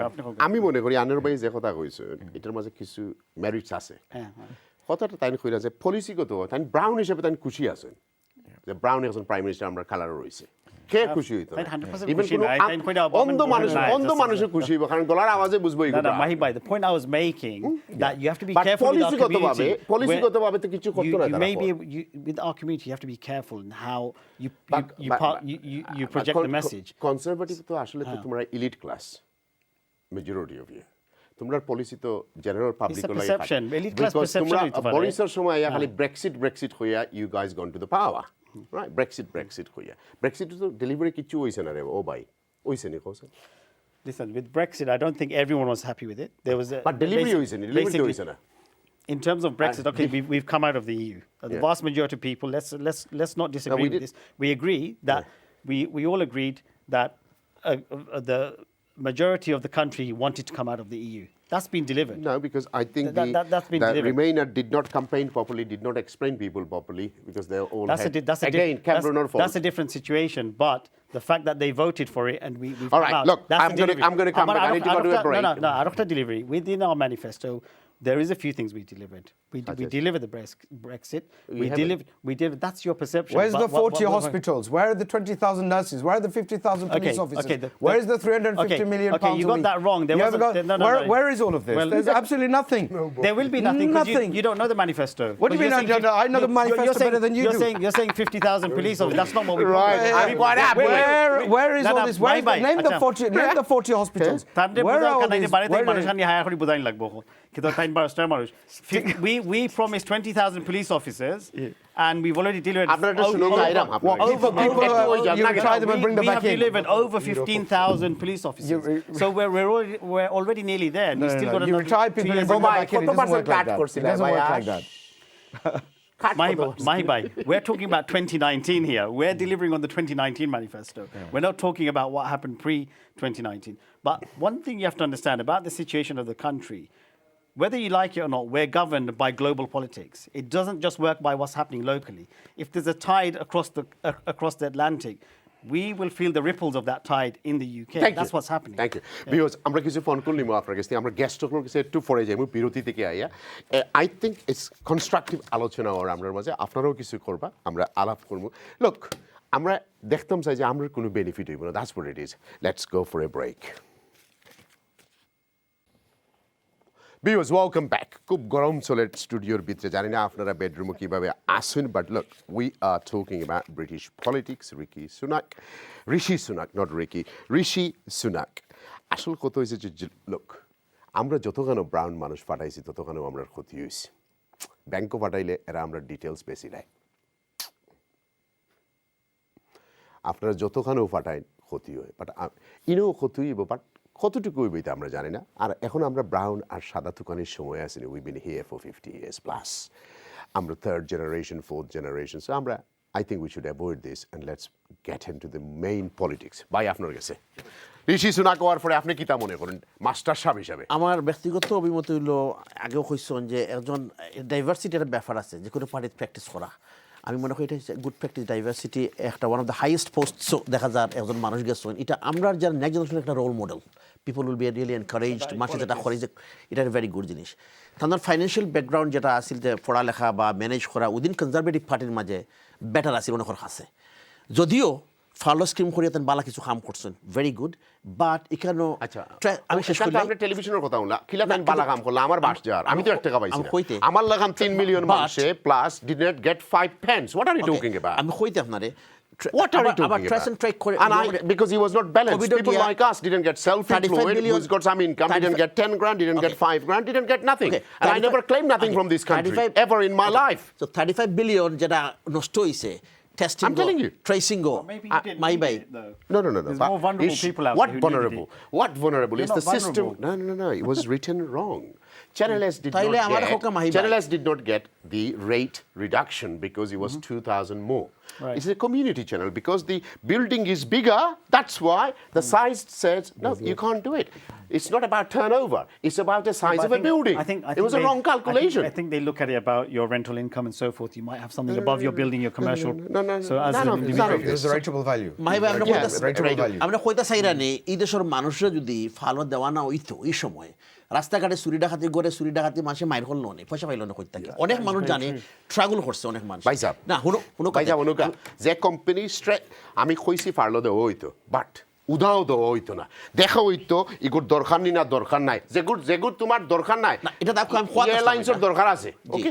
আমি মনে করি আনোয়ার ভাই যে কথা কইছে এটার মাঝে কিছু মেরিটস আছে কথাটা তাই কইরা যে পলিসিগত তাই ব্রাউন হিসেবে তাই খুশি আছেন যে ব্রাউন একজন প্রাইম মিনিস্টার আমরা কালার রইছে কে খুশি হইতো অন্ধ মানুষের খুশি হইব কারণ গলার আওয়াজে বুঝবো No, Mahee bhai, the point I was making that you have to be careful with our community. পলিসিগতভাবে তো কিছু করতে না with our community you have to be careful in how you project the message. Conservative তো আসলে তো তোমরা elite class majority of you তোমরা policy তো জেনারেল পাবলিক তোমরা বরিসের সময় খালি ব্রেক্সিট হইয়া you guys gone to the power right Brexit হইয়া ব্রেক্সিট তো ডেলিভারি কিছু হইছে না রে ও ভাই হইছে নি কোসে Listen, with Brexit, I don't think everyone was happy with it. There was but delivery হইছে না in terms of Brexit, okay, we've come out of the EU. The vast majority of people, let's not disagree with this. We agree that we all agreed that the majority of the country wanted to come out of the EU. That's been delivered. No, because I think that's been delivered. Remainer did not campaign properly, did not explain people properly, because they all that's a different situation. But the fact that they voted for it and we've all right, come out, look, I'm going to come back. I need to go to a break. No, Arokta delivery. Within our manifesto, there is a few things we delivered. We delivered the Brexit. We delivered. That's your perception. Where's the 40 hospitals? Where are the 20,000 nurses? Where are the 50,000 police officers? Where is the 350 million pounds? Okay, you got that wrong. Where is all of this? There's absolutely nothing. There will be nothing. You don't know the manifesto. What do you mean? I know the manifesto better than you do. You're saying 50,000 police officers. That's not what we right. Where is all this? Name the 40 hospitals. Where are all these? We promised 20,000 police officers, and we've already delivered. We have delivered over 15,000 police officers. So we're already nearly there. And we still got you try people and bring them back in. It doesn't work like that. Mahee bhai, we're talking about 2019 here. We're delivering on the 2019 manifesto. We're not talking about what happened pre-2019. But one thing you have to understand about the situation of the country, whether you like it or not, we're governed by global politics. It doesn't just work by what's happening locally. If there's a tide across the Atlantic, we will feel the ripples of that tide in the UK. That's what's happening. Thank you. Because আমরা কিছু phone call নিমু আপনার কাছে আমরা গেস্টগুলোর কাছে একটু পরে যাইমু বিরতি থেকে আইয়া আই থিংক ইটস কনস্ট্রাকটিভ আলোচনা আর আমরার মাঝে আপনারাও কিছু করবা আমরা আলাপ করবো লুক আমরা দেখতাম চাই যে আমরা কোনো বেনিফিট হইব না that's what it is let's go for a break Viewers, welcome back. খুব গরম চলে স্টুডিওর ভিতরে জানি না আপনারা বেডরুমে কিভাবে আসেন but look we are talking about British politics Rishi Sunak not Rishi Sunak আসল কথা হয়েছে যে লুক আমরা যতখানো ব্রাউন মানুষ ফাটাইছি ততখানো আমরা ক্ষতি হয়েছি ব্যাংকও ফাটাইলে এরা আমরা ডিটেলস বেশি দেয় আপনারা যতখানো ফাটাইন ক্ষতি হয় বাট ইনেও ক্ষতি হইব বাট কতটুকু হইব এটা আমরা জানি না আর এখন আমরা ব্রাউন আর সাদা তুকানির সময় আছি we been here for 50 years plus আমরা third generation fourth generation so আমরা I think we should avoid this and let's get into the main politics by আপনার কাছে ঋষি সুনাক হওয়ার পরে আপনি কিতা মনে করেন মাস্টার সাহেব হিসাবে আমার ব্যক্তিগত অভিমত হইল আগেও কইছেন যে একজন ডাইভার্সিটির ব্যাপার আছে যে কোনো পার্টিতে প্র্যাকটিস করা আমি মনে করি এটা গুড প্র্যাকটিস ডাইভার্সিটি একটা one of the highest posts দেখা যায় একজন মানুষ গেছেন এটা আমরা যারা নেক্সট জেনারেশন একটা role model people will be really encouraged মাসে যেটা করে যে এটা ভেরি গুড জিনিস তাদের ফাইন্যান্সিয়াল ব্যাকগ্রাউন্ড যেটা আছিল যে পড়ালেখা বা ম্যানেজ করা উইদিন কনজারভেটিভ পার্টির মাঝে বেটার আছিল অনেক আছে যদিও ফার্লো স্কিম করিয়া তেন বালা কিছু কাম করছেন ভেরি গুড বাট এখানেও আমি শেষ করি আপনি টেলিভিশনের কথা বললা কিলা তেন বালা কাম করলা আমার 5,000 আমি তো 1 টাকা পাইছি আমার লাগাম 3 মিলিয়ন মানুষে plus did not get 5 pence what are you talking about আমি কইতে আপনারে What are you আবার talking trace and track করে And because he was not balanced. COVID People দিয়া like us didn't get 35 self-employed, billion who's got some income, didn't get 10 grand, didn't get 5 grand, didn't get nothing. Okay, And I 35 never claimed nothing from this country, 35 ever in my life. So 35 billion যেটা নষ্ট হইছে testing I'm telling you. tracing Maybe you didn't need it, though. No. There's more vulnerable people out What there who needed vulnerable? What vulnerable? You're It's the not system. vulnerable. No. It was written wrong. Channel S did তাইলে আমার not Hoka Mahi get. ভাই। Channel S did not get the rate reduction because it was 2,000 more. Right. It's a community channel because the building is bigger. That's why the size says no. You can't do it. It's not about turnover. It's about the size of a building. I think it was a wrong calculation. I think they look at it about your rental income and so forth. You might have something above your building, your commercial. So as an individual, There's a rateable value. Mahi ভাই আমরা কইতাছি rateable value. আমরা কইতাছি রানি এই দেশের মানুষরা যদি ফালো দেওয়া না হইতো এই সময় রাস্তাঘাটে চুরি ডাকাতি করে চুরি ডাকাতি মাসে মাইর করলো না পয়সা পাইলো না কই থাকে অনেক মানুষ জানে স্ট্রাগল করছে অনেক মানুষ ভাই সাহেব না হুনো ভাই সাহেব অনুকা যে কোম্পানি আমি কইছি ফারলো দেওয়া হইতো বাট উদাও দেওয়া হইতো না দেখা হইতো এগুর দরকার নি না দরকার নাই যেগুর তোমার দরকার নাই না এটা দেখো আমি এয়ারলাইন্সের দরকার আছে ওকে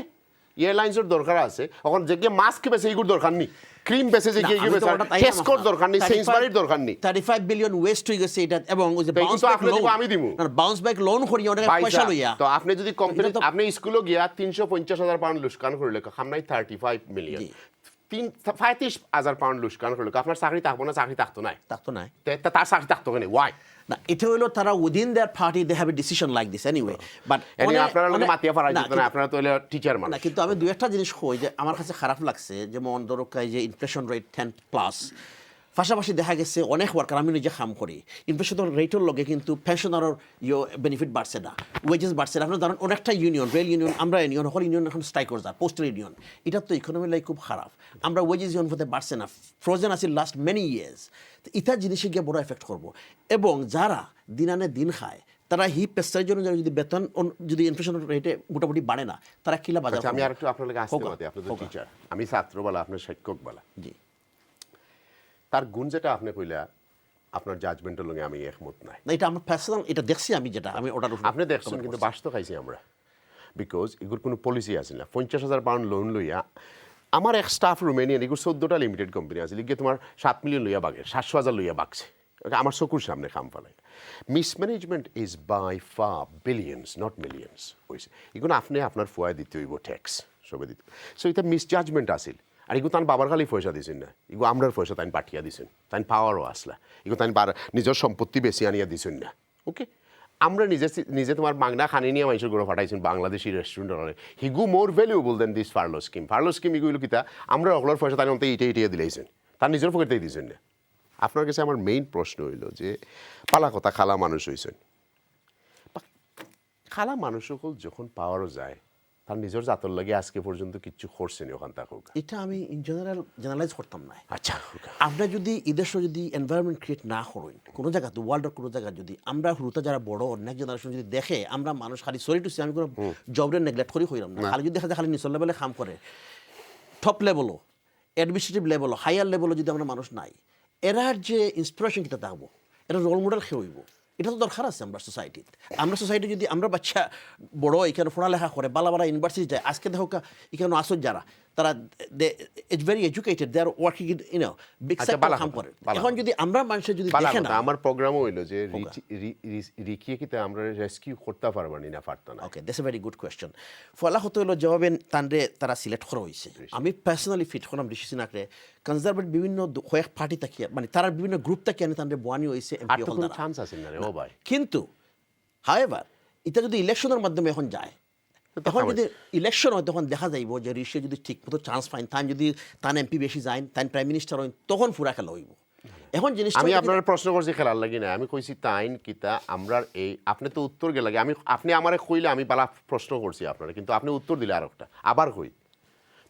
এয়ারলাইন্সের দরকার আছে এখন যে মাস্ক বেছে এগুর দরকার নি ক্রিম বেছে যে গিয়ে বেছে টেস্কোর দরকার নি সেন্সবারির দরকার নি 35 বিলিয়ন ওয়েস্ট হয়ে গেছে এটা এবং ওই যে বাউন্স ব্যাক লোন আমি দিমু না বাউন্স ব্যাক লোন করিয়া অনেক পয়সা লইয়া তো আপনি যদি কোম্পানি আপনি স্কুলে গিয়া 350,000 পাউন্ড লুস্কান করলে খামনাই 35 মিলিয়ন 35,000 পাউন্ড লুস্কান করলে আপনার চাকরি থাকবো না চাকরি থাকতো নাই তার চাকরি থাকতো কেন ওয়াই না এটা হলো তারা within their party they have a decision like this anyway but আপনারা লোকে মাতিয়া ফারাই দিতেন আপনারা তো টিচার মানুষ না কিন্তু আমি দুই একটা জিনিস কই যে আমার কাছে খারাপ লাগছে যেমন ধরকাই যে ইনফ্লেশন রেট 10 প্লাস পাশাপাশি দেখা গেছে অনেক ওয়ার্কার আমি নিজে কাম করি ইনফ্লেশন রেটের লগে কিন্তু পেনশনারের বেনিফিট বাড়ছে না ওয়েজেস বাড়ছে না আপনার ধরেন অনেকটা ইউনিয়ন রেল ইউনিয়ন আমরা ইউনিয়ন হল ইউনিয়ন এখন স্ট্রাইক করে যায় পোস্টাল ইউনিয়ন এটা তো ইকোনমি লাইক খুব খারাপ আমরা ওয়েজেস ইউনিয়ন হতে বাড়ছে না ফ্রোজেন আছে লাস্ট মেনি ইয়ার্স ইটা জিনিসে গিয়ে বড় এফেক্ট করবো এবং যারা দিন আনে দিন খায় তারা হি পেশার জন্য যদি বেতন যদি ইনফ্লেশন রেটে মোটামুটি বাড়ে না তারা কিলা বাজার আমি আর একটু আপনার লাগে আসতে পারি আপনি তো টিচার আমি ছাত্র বলা আপনি শিক্ষক বলা জি তার গুণ যেটা আপনি কইলা আপনার জাজমেন্টের লগে আমি একমত নাই না এটা আমার পার্সোনাল এটা দেখছি আমি যেটা আমি ওটা আপনি দেখছেন কিন্তু বাস্তব খাইছি আমরা বিকজ এগুর কোনো পলিসি আছিল না 50,000 পাউন্ড লোন লইয়া আমার এক স্টাফ রোমেনিয়ান এগুলো 14টা লিমিটেড কোম্পানি আছে লিগে তোমার 7 মিলিয়ন লইয়া বাগে 700,000 লইয়া বাগছে আমার চকুর সামনে কাম ফেলাই mismanagement is by far billions not millions হয়েছে এগুলো আপনি আপনার ফুয়ায় দিতে হইব ট্যাক্স সবে দিতে সো এটা মিসজাজমেন্ট আছিল আর এগুলো তান বাবার খালি পয়সা দিছেন না এগুলো আমরার পয়সা তাই পাঠিয়ে দিছেন তাই পাওয়ারও আসলা এগুলো তাই নিজের সম্পত্তি বেশি আনিয়া দিছেন না ওকে আমরা নিজে তোমার বাংলা খানি নিয়ে মানুষের গড়ে ফাটাইছেন বাংলাদেশি রেস্টুরেন্ট হিগু more valuable than this furlough scheme এগুলো কিতা আমরা অগলার পয়সা তাই অন্তে ইটে দিলাইছেন তার নিজের পকেটেই দিছেন না আপনার কাছে আমার মেইন প্রশ্ন হইল যে পালা কথা খালা মানুষ হয়েছেন খালা মানুষ সকল যখন পাওয়ারও যায় তার নিজের জাতর লাগে আজকে পর্যন্ত কিচ্ছু করছেনি ওখান থাকুক এটা আমি ইন জেনারেলাইজ করতাম না আচ্ছা আমরা যদি এদেশ যদি এনভায়রনমেন্ট ক্রিয়েট না করি কোনো জায়গাতে ওয়ার্ল্ডের কোনো জায়গায় যদি আমরা হুরুতা যারা বড় নেক্সট জেনারেশন যদি দেখে আমরা মানুষ খালি সরি টু সি আমি কোনো জবরে নেগলেক্ট করি হইলাম না খালি যদি দেখা যায় খালি নিচল লেভেলে কাম করে টপ লেভেলও অ্যাডমিনিস্ট্রেটিভ লেভেলও হায়ার লেভেলও যদি আমরা মানুষ নাই এরার যে ইন্সপিরেশন কিতা থাকবো এটা রোল মডেল খেয়ে হইব এটা তো দরকার আছে আমরা সোসাইটিতে আমরা সোসাইটি যদি আমরা বাচ্চা বড় এখানে পড়ালেখা করে বালা ইউনিভার্সিটি যায় আজকে দেখো এখানে আসো যারা তারা it's very educated they are working in big sector কাম করে এখন যদি আমরা মানুষের যদি দেখে না আমার প্রোগ্রামও হইলো যে রিকিয়ে কিতা আমরা রেস্কিউ করতে পারবা না পারতো না okay that's a very good question ফলা হতে হলো জবাবে তানরে তারা সিলেক্ট করা হয়েছে আমি পার্সোনালি ফিট করলাম ঋষি সিনহাকে কনজারভেটিভ বিভিন্ন কয়েক পার্টি তাকিয়ে মানে তারা বিভিন্ন গ্রুপ তাকিয়ে আনি তানরে বোয়ানি হয়েছে এমপি হল না চান্স আছে না রে ও ভাই কিন্তু হাওয়েভার এটা যদি ইলেকশনের মাধ্যমে এখন যায় তখন যদি ইলেকশন হয় তখন দেখা যাইব যে ঋষি যদি ঠিক মতো চান্স পাইন তান যদি তান এমপি বেশি যায় তান প্রাইম মিনিস্টার হইন তখন পুরা খেলা হইব এখন জিনিসটা আমি আপনার প্রশ্ন করছি খেলার লাগি না আমি কইছি তাইন কিতা আমরা এই আপনি তো উত্তর গে লাগে আমি আপনি আমারে কইলে আমি বালা প্রশ্ন করছি আপনারা কিন্তু আপনি উত্তর দিলে আরেকটা আবার কই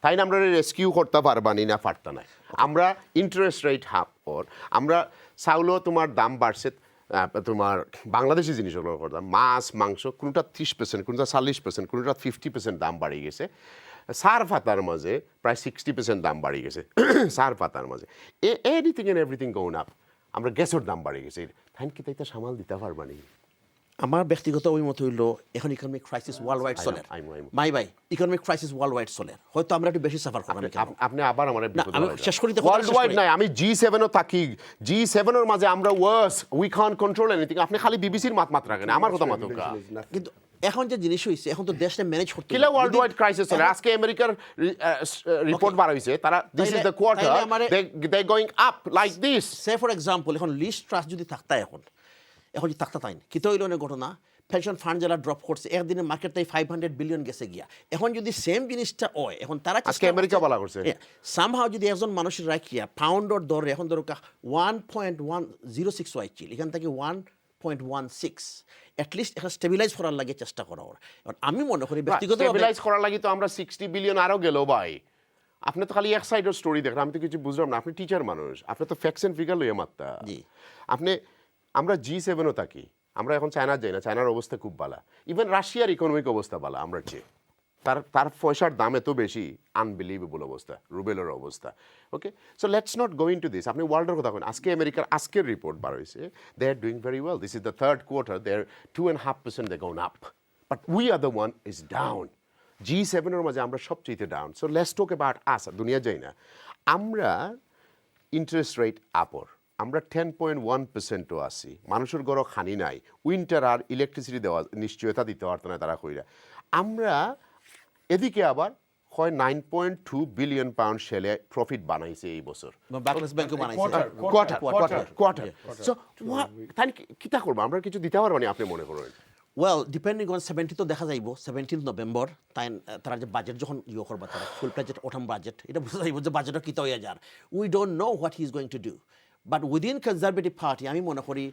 তাই না আমরা রেস্কিউ করতে পারবানি না পারতা না আমরা ইন্টারেস্ট রেট হাফ ওর আমরা চাউলও তোমার দাম বাড়ছে তোমার বাংলাদেশি জিনিসগুলোর কথা মাছ মাংস কোনোটা 30% কোনোটা 40% কোনোটা 50% দাম বাড়িয়ে গেছে সার পাতার মাঝে প্রায় 60% দাম বাড়িয়ে গেছে সার পাতার মাঝে anything and everything gone up আমরা গ্যাসের দাম বাড়িয়ে গেছে তাই কি তাইটা সামাল দিতে পারবানি আমার ব্যক্তিগত অভিমত হইল এখন ইকোনমিক ক্রাইসিস ওয়ার্ল্ড ওয়াইড চলে মাই ভাই ইকোনমিক ক্রাইসিস ওয়ার্ল্ড ওয়াইড চলে হয়তো আমরা একটু বেশি সাফার করলাম আপনি আবার আমার আমি শেষ করি ওয়ার্ল্ড ওয়াইড নাই আমি G7 ও থাকি G7 এর মাঝে আমরা ওয়ার্স উই ক্যান কন্ট্রোল এনিথিং আপনি খালি বিবিসির মাত রাখেন আমার কথা মাতুকা কিন্তু এখন যে জিনিস হইছে এখন তো দেশটা ম্যানেজ করতে কিলা ওয়ার্ল্ড ওয়াইড ক্রাইসিস চলে আজকে আমেরিকার রিপোর্ট বার হইছে তারা this is the quarter they going up like this say for example এখন লিস্ট ট্রাস্ট যদি থাকতা এখন যদি থাকতা তাই কি তো হইল না ঘটনা পেনশন ফান্ড যারা ড্রপ করছে একদিনে মার্কেট তাই 500 বিলিয়ন গেছে গিয়া এখন যদি সেম জিনিসটা হয় এখন তারা আজকে আমেরিকা বলা করছে সামহাও যদি একজন মানুষের রাখিয়া পাউন্ডর দরে এখন ধরো 1.106 হয়েছিল এখান থেকে 1.16 অ্যাটলিস্ট এখন স্টেবিলাইজ করার লাগে চেষ্টা করা ওর আমি মনে করি ব্যক্তিগত স্টেবিলাইজ করার লাগে তো আমরা 60 বিলিয়ন আরো গেল ভাই আপনি তো খালি এক সাইডের স্টোরি দেখেন আমি তো কিছু বুঝলাম না আপনি টিচার মানুষ আপনি তো ফ্যাক্টস এন্ড ফিগার লইয়া মাত্তা আপনি আমরা G7 ও থাকি আমরা এখন চায়না যাই না চায়নার অবস্থা খুব ভালো ইভেন রাশিয়ার ইকোনমিক অবস্থা ভালো আমরা চেয়ে তার পয়সার দাম এত বেশি আনবিলিভেবল অবস্থা রুবেলের অবস্থা okay so let's not go into this আপনি ওয়ার্ল্ডের কথা বলেন আজকে আমেরিকার আজকের রিপোর্ট বার হয়েছে they are doing very well this is the third quarter they are 2.5% they gone up but we are the one is down G7 এর মাঝে আমরা সবচেয়ে down so let's talk about us দুনিয়া যাই না আমরা ইন্টারেস্ট রেট আপর আমরা 10.1%ও আছি মানুষের ঘর খানি নাই উইন্টার আর ইলেকট্রিসিটি দেওয়া নিশ্চয়তা দিতে পারত না তারা কইরা আমরা এদিকে আবার হয় 9.2 বিলিয়ন পাউন্ড সেলে প্রফিট বানাইছে এই বছর বাংলাদেশ ব্যাংকও বানাইছে কোয়ার্টার সো তাই কিতা করব আমরা কিছু দিতে পারবো না আপনি মনে করেন ওয়েল ডিপেন্ডিং অন 70 তো দেখা যাইব 17 নভেম্বর তাই তারা যে বাজেট যখন করবা তারা ফুল বাজেট অটাম বাজেট এটা বুঝা যাইব যে বাজেটটা কিতা হইয়া যার we don't know what he is going to do but within conservative party আমি মনে করি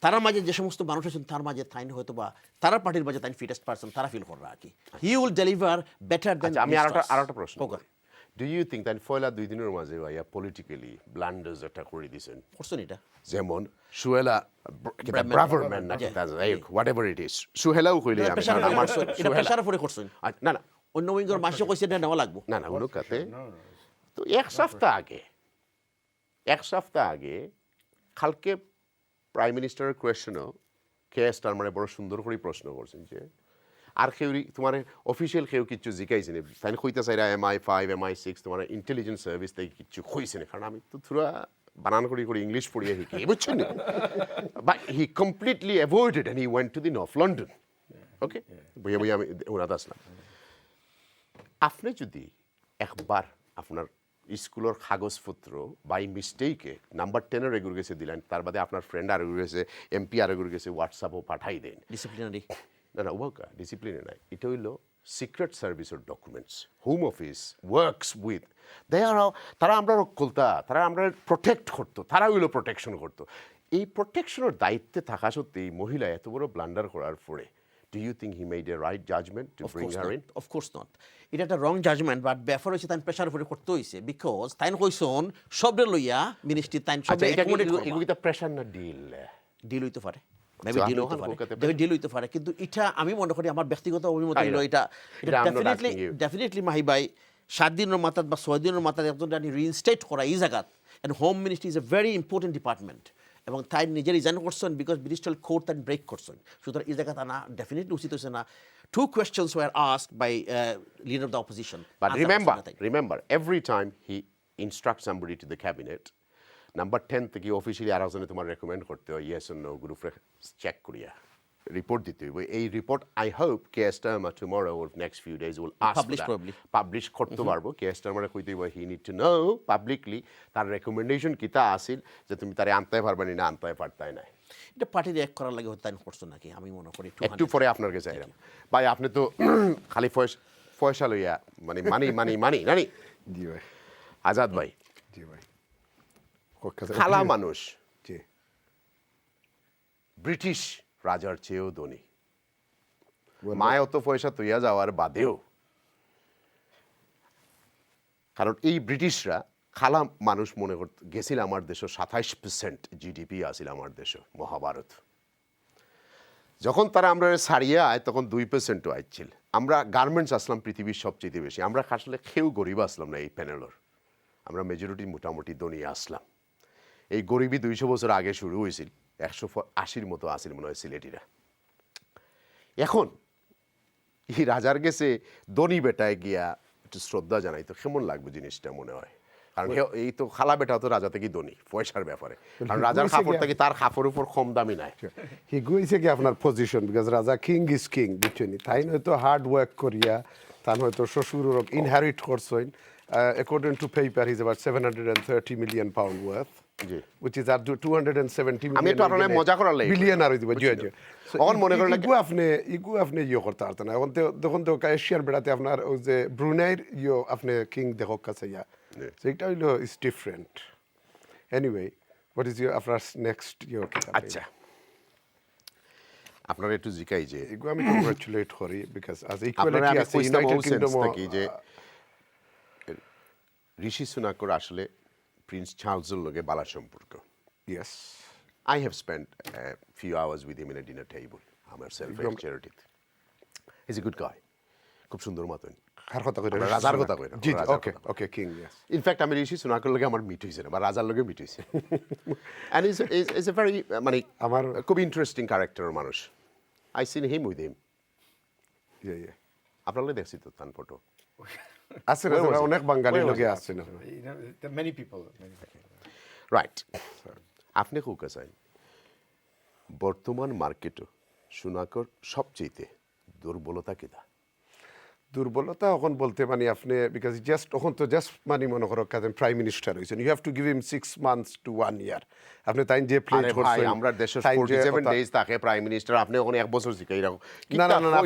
তার মাঝে যে সমস্ত মানুষ আছেন তার মাঝে তাইন হয়তো বা তার পার্টির মাঝে তাইন ফিটেস্ট পারসন তারা ফিল কররা আর কি হি উইল ডেলিভার বেটার দেন আমি আরেকটা প্রশ্ন ডু ইউ থিঙ্ক দ্যাট ফয়লা দুই দিনের মাঝে ভাইয়া পলিটিক্যালি ব্লান্ডার্স একটা করে দিয়েছেন করছেন এটা যেমন সুহেলা ব্রাভারম্যান নাকি হোয়াটএভার ইট ইজ সুহেলাও কইলে আমি আমার এটা প্রেসার পরে করছেন না না অন্য উইঙ্গর মাসে কইছে এটা নেওয়া লাগবে না না ওগুলো কাতে তো এক সপ্তাহ আগে কালকে প্রাইম মিনিস্টারের কোয়েশনও স্টারমারে বড় সুন্দর করে প্রশ্ন করছেন যে আর কেউ তোমার অফিসিয়াল কেউ কিছু জিকাইছে না তাই কইতে চাইরা MI5 MI6 তোমার ইন্টেলিজেন্স সার্ভিস তাই কিছু কইছে না কারণ আমি তো থুরা বানান করি ইংলিশ পড়িয়ে শিখি বুঝছেন but he completely avoided and he went to the north London okay বইয়া আমি ওনাতে আসলাম আপনি যদি একবার আপনার স্কুলের কাগজপত্র বাই মিস্টেকে নাম্বার 10 এর এগুলো গেছে দিলেন তার বাদে আপনার ফ্রেন্ড আর এগুলো গেছে এমপি আর এগুলো গেছে হোয়াটসঅ্যাপও পাঠাই দেন ডিসিপ্লিনারি না ওয়াকা ডিসিপ্লিনে নাই এটা হইল সিক্রেট সার্ভিসের documents home office works with তারা আমরা রক্ষলতা তারা আমরা প্রোটেক্ট করতো তারা হইলো প্রোটেকশন করতো এই প্রোটেকশনের দায়িত্বে থাকা সত্ত্বেও মহিলা এত বড় ব্লান্ডার করার পরে Do you think he made a right judgment to bring her in? Of course not. It had a wrong judgment, but before I said pressure for করতে হইছে because তাইন কইছন সবরে লইয়া মিনিস্ট্রি তাইন সবরে অ্যাকোমোডেট করব এগুলো তো প্রেসার না ডিল হইতে পারে মেবি ডিল হইতে পারে কিন্তু এটা আমি মনে করি আমার ব্যক্তিগত অভিমত হলো এটা ডেফিনেটলি মাহি ভাই 7 দিনের মাথাত বা 6 দিনের মাথাত একজন জানি রিইনস্টেট করা এই জায়গাত and home ministry is a very important department এবং তাই নিজে রিজাইন করছেন বিকজ ব্রিটিশ কোর্ট তাই ব্রেক করছেন সুতরাং এই জায়গাটা না ডেফিনেটলি উচিত হয়েছে না 2 questions were asked by leader of the opposition but remember every time he instructs somebody to the cabinet number 10 থেকে অফিশিয়ালি আরেকজনে তোমার রেকমেন্ড করতে হয় ইয়েস অর নো গ্রুপে চেক করিয়া রিপোর্ট দিতে হবে এই report I hope Keir Starmer tomorrow or next few days will publish করতে পারবো কেএসটারমারে কইতে হবে he need to know publicly তার রেকমেন্ডেশন কিতা আসিল যে তুমি তারে আনতে পারবে না আনতে পারতাই না এটা পার্টি রিঅ্যাক্ট করার লাগে হয়তো তাই করছো নাকি আমি মনে করি একটু পরে আপনার কাছে আইলাম ভাই আপনি তো খালি পয়সা লইয়া মানে মানি নানি জি ভাই আজাদ ভাই জি ভাই খালা মানুষ জি ব্রিটিশ রাজার চেয়েও ধনী মায় অত পয়সা তৈয়া যাওয়ার বাদেও কারণ এই ব্রিটিশরা খালা মানুষ মনে করতে গেছিল আমার দেশে 27% জিডিপি আসিল আমার দেশে মহাভারত যখন তারা আমরা ছাড়িয়ে আয় তখন 2%ও আইছিল আমরা গার্মেন্টস আসলাম পৃথিবীর সবচেয়ে বেশি আমরা আসলে কেউ গরিব আসলাম না এই প্যানেলের আমরা মেজরিটি মোটামুটি ধনী আসলাম এই গরিবী 200 বছর আগে শুরু হয়েছিল 180 মতো আসিল মনে হয় সিলেটিরা এখন এই রাজার গেছে দনি বেটায় গিয়া একটু শ্রদ্ধা জানাই তো কেমন লাগবে জিনিসটা মনে হয়, কারণ এই তো খালা বেটা তো রাজা থেকে দনি পয়সার ব্যাপারে, কারণ রাজার কাপড় থেকে তার কাপড়ের উপর কম দামি নাই। হি গুইছে কি আপনার পজিশন, বিকজ রাজা কিং ইজ কিং, বুঝছেন? তাই হয়তো হার্ড ওয়ার্ক করিয়া তার হয়তো শ্বশুর ইনহেরিট করছেন। According to paper, he's about 730 million pound worth, which is at 270 million. আমি একটু আপনার মজা করার লাগি বিলিয়ন আর দিব জি জি। এখন মনে করেন ইগু আপনি ইয়ে করতে পারতেন না। এখন তখন তো এশিয়ার বেড়াতে আপনার ওই যে ব্রুনাইর ইয়ে আপনি কিং দেখক কাছে ইয়া, সেটা হইলো is different. Anyway, what is your আপনার নেক্সট ইয়ে? আচ্ছা, আপনারা একটু জিকাই যে ইগু আমি কংগ্রাচুলেট করি, বিকজ আজ ইকুয়ালিটি আছে ইউনাইটেড কিংডম যে ঋষি সুনাকর আসলে প্রিন্স চার্লসের লগে বালা সম্পর্ক। Yes, I have spent a few hours with him in a dinner table. Myself at charity. He's a good guy. খুব সুন্দর মতন। কার কথা কইরা? রাজার কথা কইরা। জি ওকে ওকে, কিং, ইয়েস। ইনফ্যাক্ট আমি ঋষি সুনাকর লগে আমার মিট হইছে না, বা রাজার লগে মিট হইছে। And he's a very মানে আমার খুব ইন্টারেস্টিং ক্যারেক্টারের মানুষ। I seen him with him. ইয়া আপনারা দেখছি তো তার ফটো। আছে না, অনেক বাঙালি লগে আছে না। Many people. রাইট। আপনি কোকা চাই বর্তমান মার্কেটও সুনাকর সবচেয়ে দুর্বলতা কিনা? দুর্বলতা এখন বলতে মানে আপনি, বিকজ জাস্ট এখন তো জাস্ট মানে মনে করো কাজেন প্রাইম মিনিস্টার হয়েছেন, you have to give him 6 months to 1 year। আপনি তাই যে প্লে করছেন, আমরা দেশের 47 ডেজ থাকে প্রাইম মিনিস্টার, আপনি এখন এক বছর শিখাই রাখো। না না না,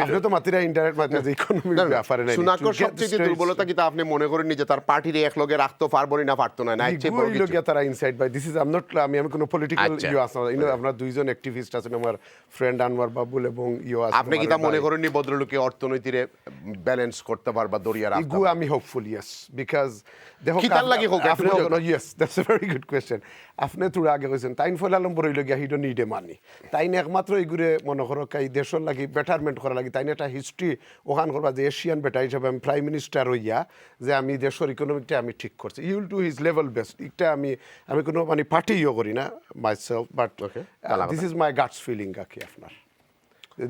আপনি তো মাত্রা ইনডাইরেক্ট মাত্রা যে ইকোনমিক ব্যাপারে নাই। সুনাকর সবচেয়ে দুর্বলতা কিনা আপনি মনে করেন যে তার পার্টির এক লগে রাখতে পারবো না পারতো না, না ইচ্ছে বড় কিছু তারা inside by this is I am not, আমি কোনো পলিটিক্যাল ইউ আছে না, ইনো আপনার দুইজন অ্যাক্টিভিস্ট আছেন, আমার ফ্রেন্ড আনোয়ার বাবুল এবং ইউ আছে। আপনি কি তা মনে করেন নি ভদ্রলোকে অর্থনীতিরে ব্যালেন্স করতে পারবা দরিয়া রাখতে? ইগু আমি হোপফুল, ইয়েস, বিকজ দেখো কিতার লাগি হোক আপনি, yes that's a very good question. আপনি তোর আগে কইছেন তাইন ফলালম বড় হইল গিয়া হিডো নিডে মানি, তাইন একমাত্র ইগুরে মনে করো কাই দেশের লাগি বেটারমেন্ট করা লাগি, তাইন একটা হিস্ট্রি ওখান করবা যে এশিয়ান বেটা হিসাবে আমি প্রাইম মিনিস্টার হইয়া যে আমি দেশের ইকোনমিকটা আমি ঠিক করছি, you will do his level best. এটা আমি কোনো মানে পার্টি ইয়ে করি না myself, but this is my guts feeling কাকি আপনার।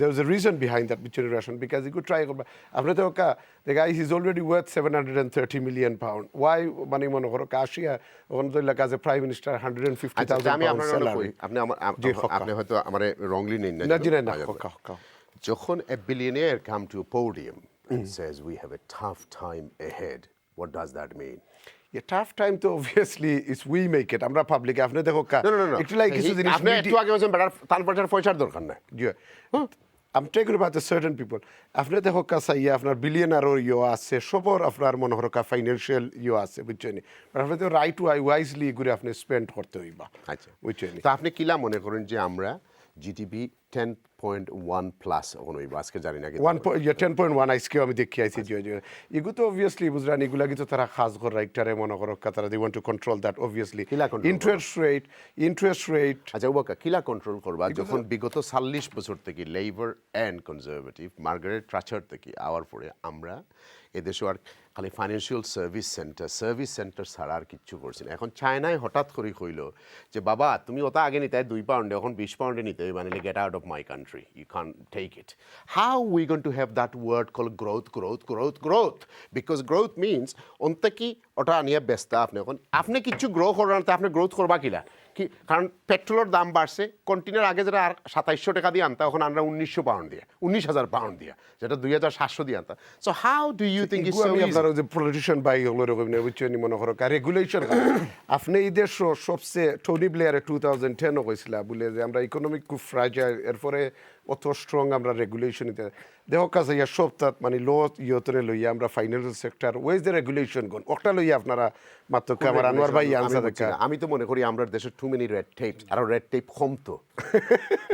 There was a reason behind that generation, because he could try. After the guy, he's already worth 730 million pound. Why money mono karo Asia on the like as a prime minister 150,000 pound salary. আপনি হয়তো আমারে wrongly নেন না। যখন a billionaire come to a podium and says we have a tough time ahead, what does that mean? Yeah, tough time to obviously is we make it. আমরা public আপনি দেখো কা একটু লাইক কিছু জিনিস আপনি একটু আগে বলেন বেটার তার পয়সার দরকার নাই। I'm talking about the certain people. আপনি দেখো কা সাইয়া আপনার বিলিয়নার ইও আছে, সবর আপনার মনে হরকা ফাইন্যান্সিয়াল ইও আছে, বুঝছেন? আপনি তো রাইট ওয়াইজলি ঘুরে আপনি স্পেন্ড করতে হইবা। আচ্ছা, বুঝছেন? তো আপনি কিলা মনে করেন যে আমরা জিডিপি 10.1 প্লাস এখন হইব আজকে জানি না কি 10.1 আজকে আমি দেখি আইছি যে এগু তো অবভিয়াসলি বুঝরান এগুলা কিছু তারা খাস করে রাইটারে মনে করো তারা they want to control that obviously interest rate. আচ্ছা ওবাকা কিলা কন্ট্রোল করবা যখন বিগত 40 বছর থেকে লেবার এন্ড কনজারভেটিভ মার্গারেট ট্র্যাচার থেকে আওয়ার পরে আমরা এদেশে আর খালি ফাইন্যান্সিয়াল সার্ভিস সেন্টার ছাড়া আর কিচ্ছু করছি না। এখন চায়নায় হঠাৎ করে কইল যে বাবা তুমি ওটা আগে নিতে 2 পাউন্ডে এখন 20 পাউন্ডে নিতে মানে get out of my country, you can take it. How we going to have that word call growth because growth means অন্তে কি ওটা নিয়ে ব্যস্ত আপনি কিচ্ছু গ্রো করার না, আপনি গ্রোথ করবা কিলা কি? কারণ পেট্রোলের দাম বাড়ছে, কন্টেনার আগে যেটা আর 2700 টাকা দিয়ে আনতা এখন আমরা 1900 পাউন্ড দিয়ে 19,000 পাউন্ড দিয়ে, যেটা 2700 দিয়ে আনতা। So how do you think it's so easy? আপনারা যে পলিটিশিয়ান বাই হলো রকম না, বুঝছেন? মনে করো রেগুলেশন আপনি এই দেশ সবচেয়ে টনি ব্লেয়ারে 2010 কইছিল বলে যে আমরা ইকোনমিক খুব ফ্রাজাইল, এরপরে অত স্ট্রং আমরা রেগুলেশন নিতে দেখো কাছে ইয়া সপ্তাহ মানে লো ইয়তরে লইয়া আমরা financial sector ways the regulation কোন ওটা লইয়া আপনারা মাত্র আমার আনোয়ার ভাই আনসার দেখা। আমি তো মনে করি আমরা দেশের টু মেনি রেড টেপ, আর রেড টেপ কমতো।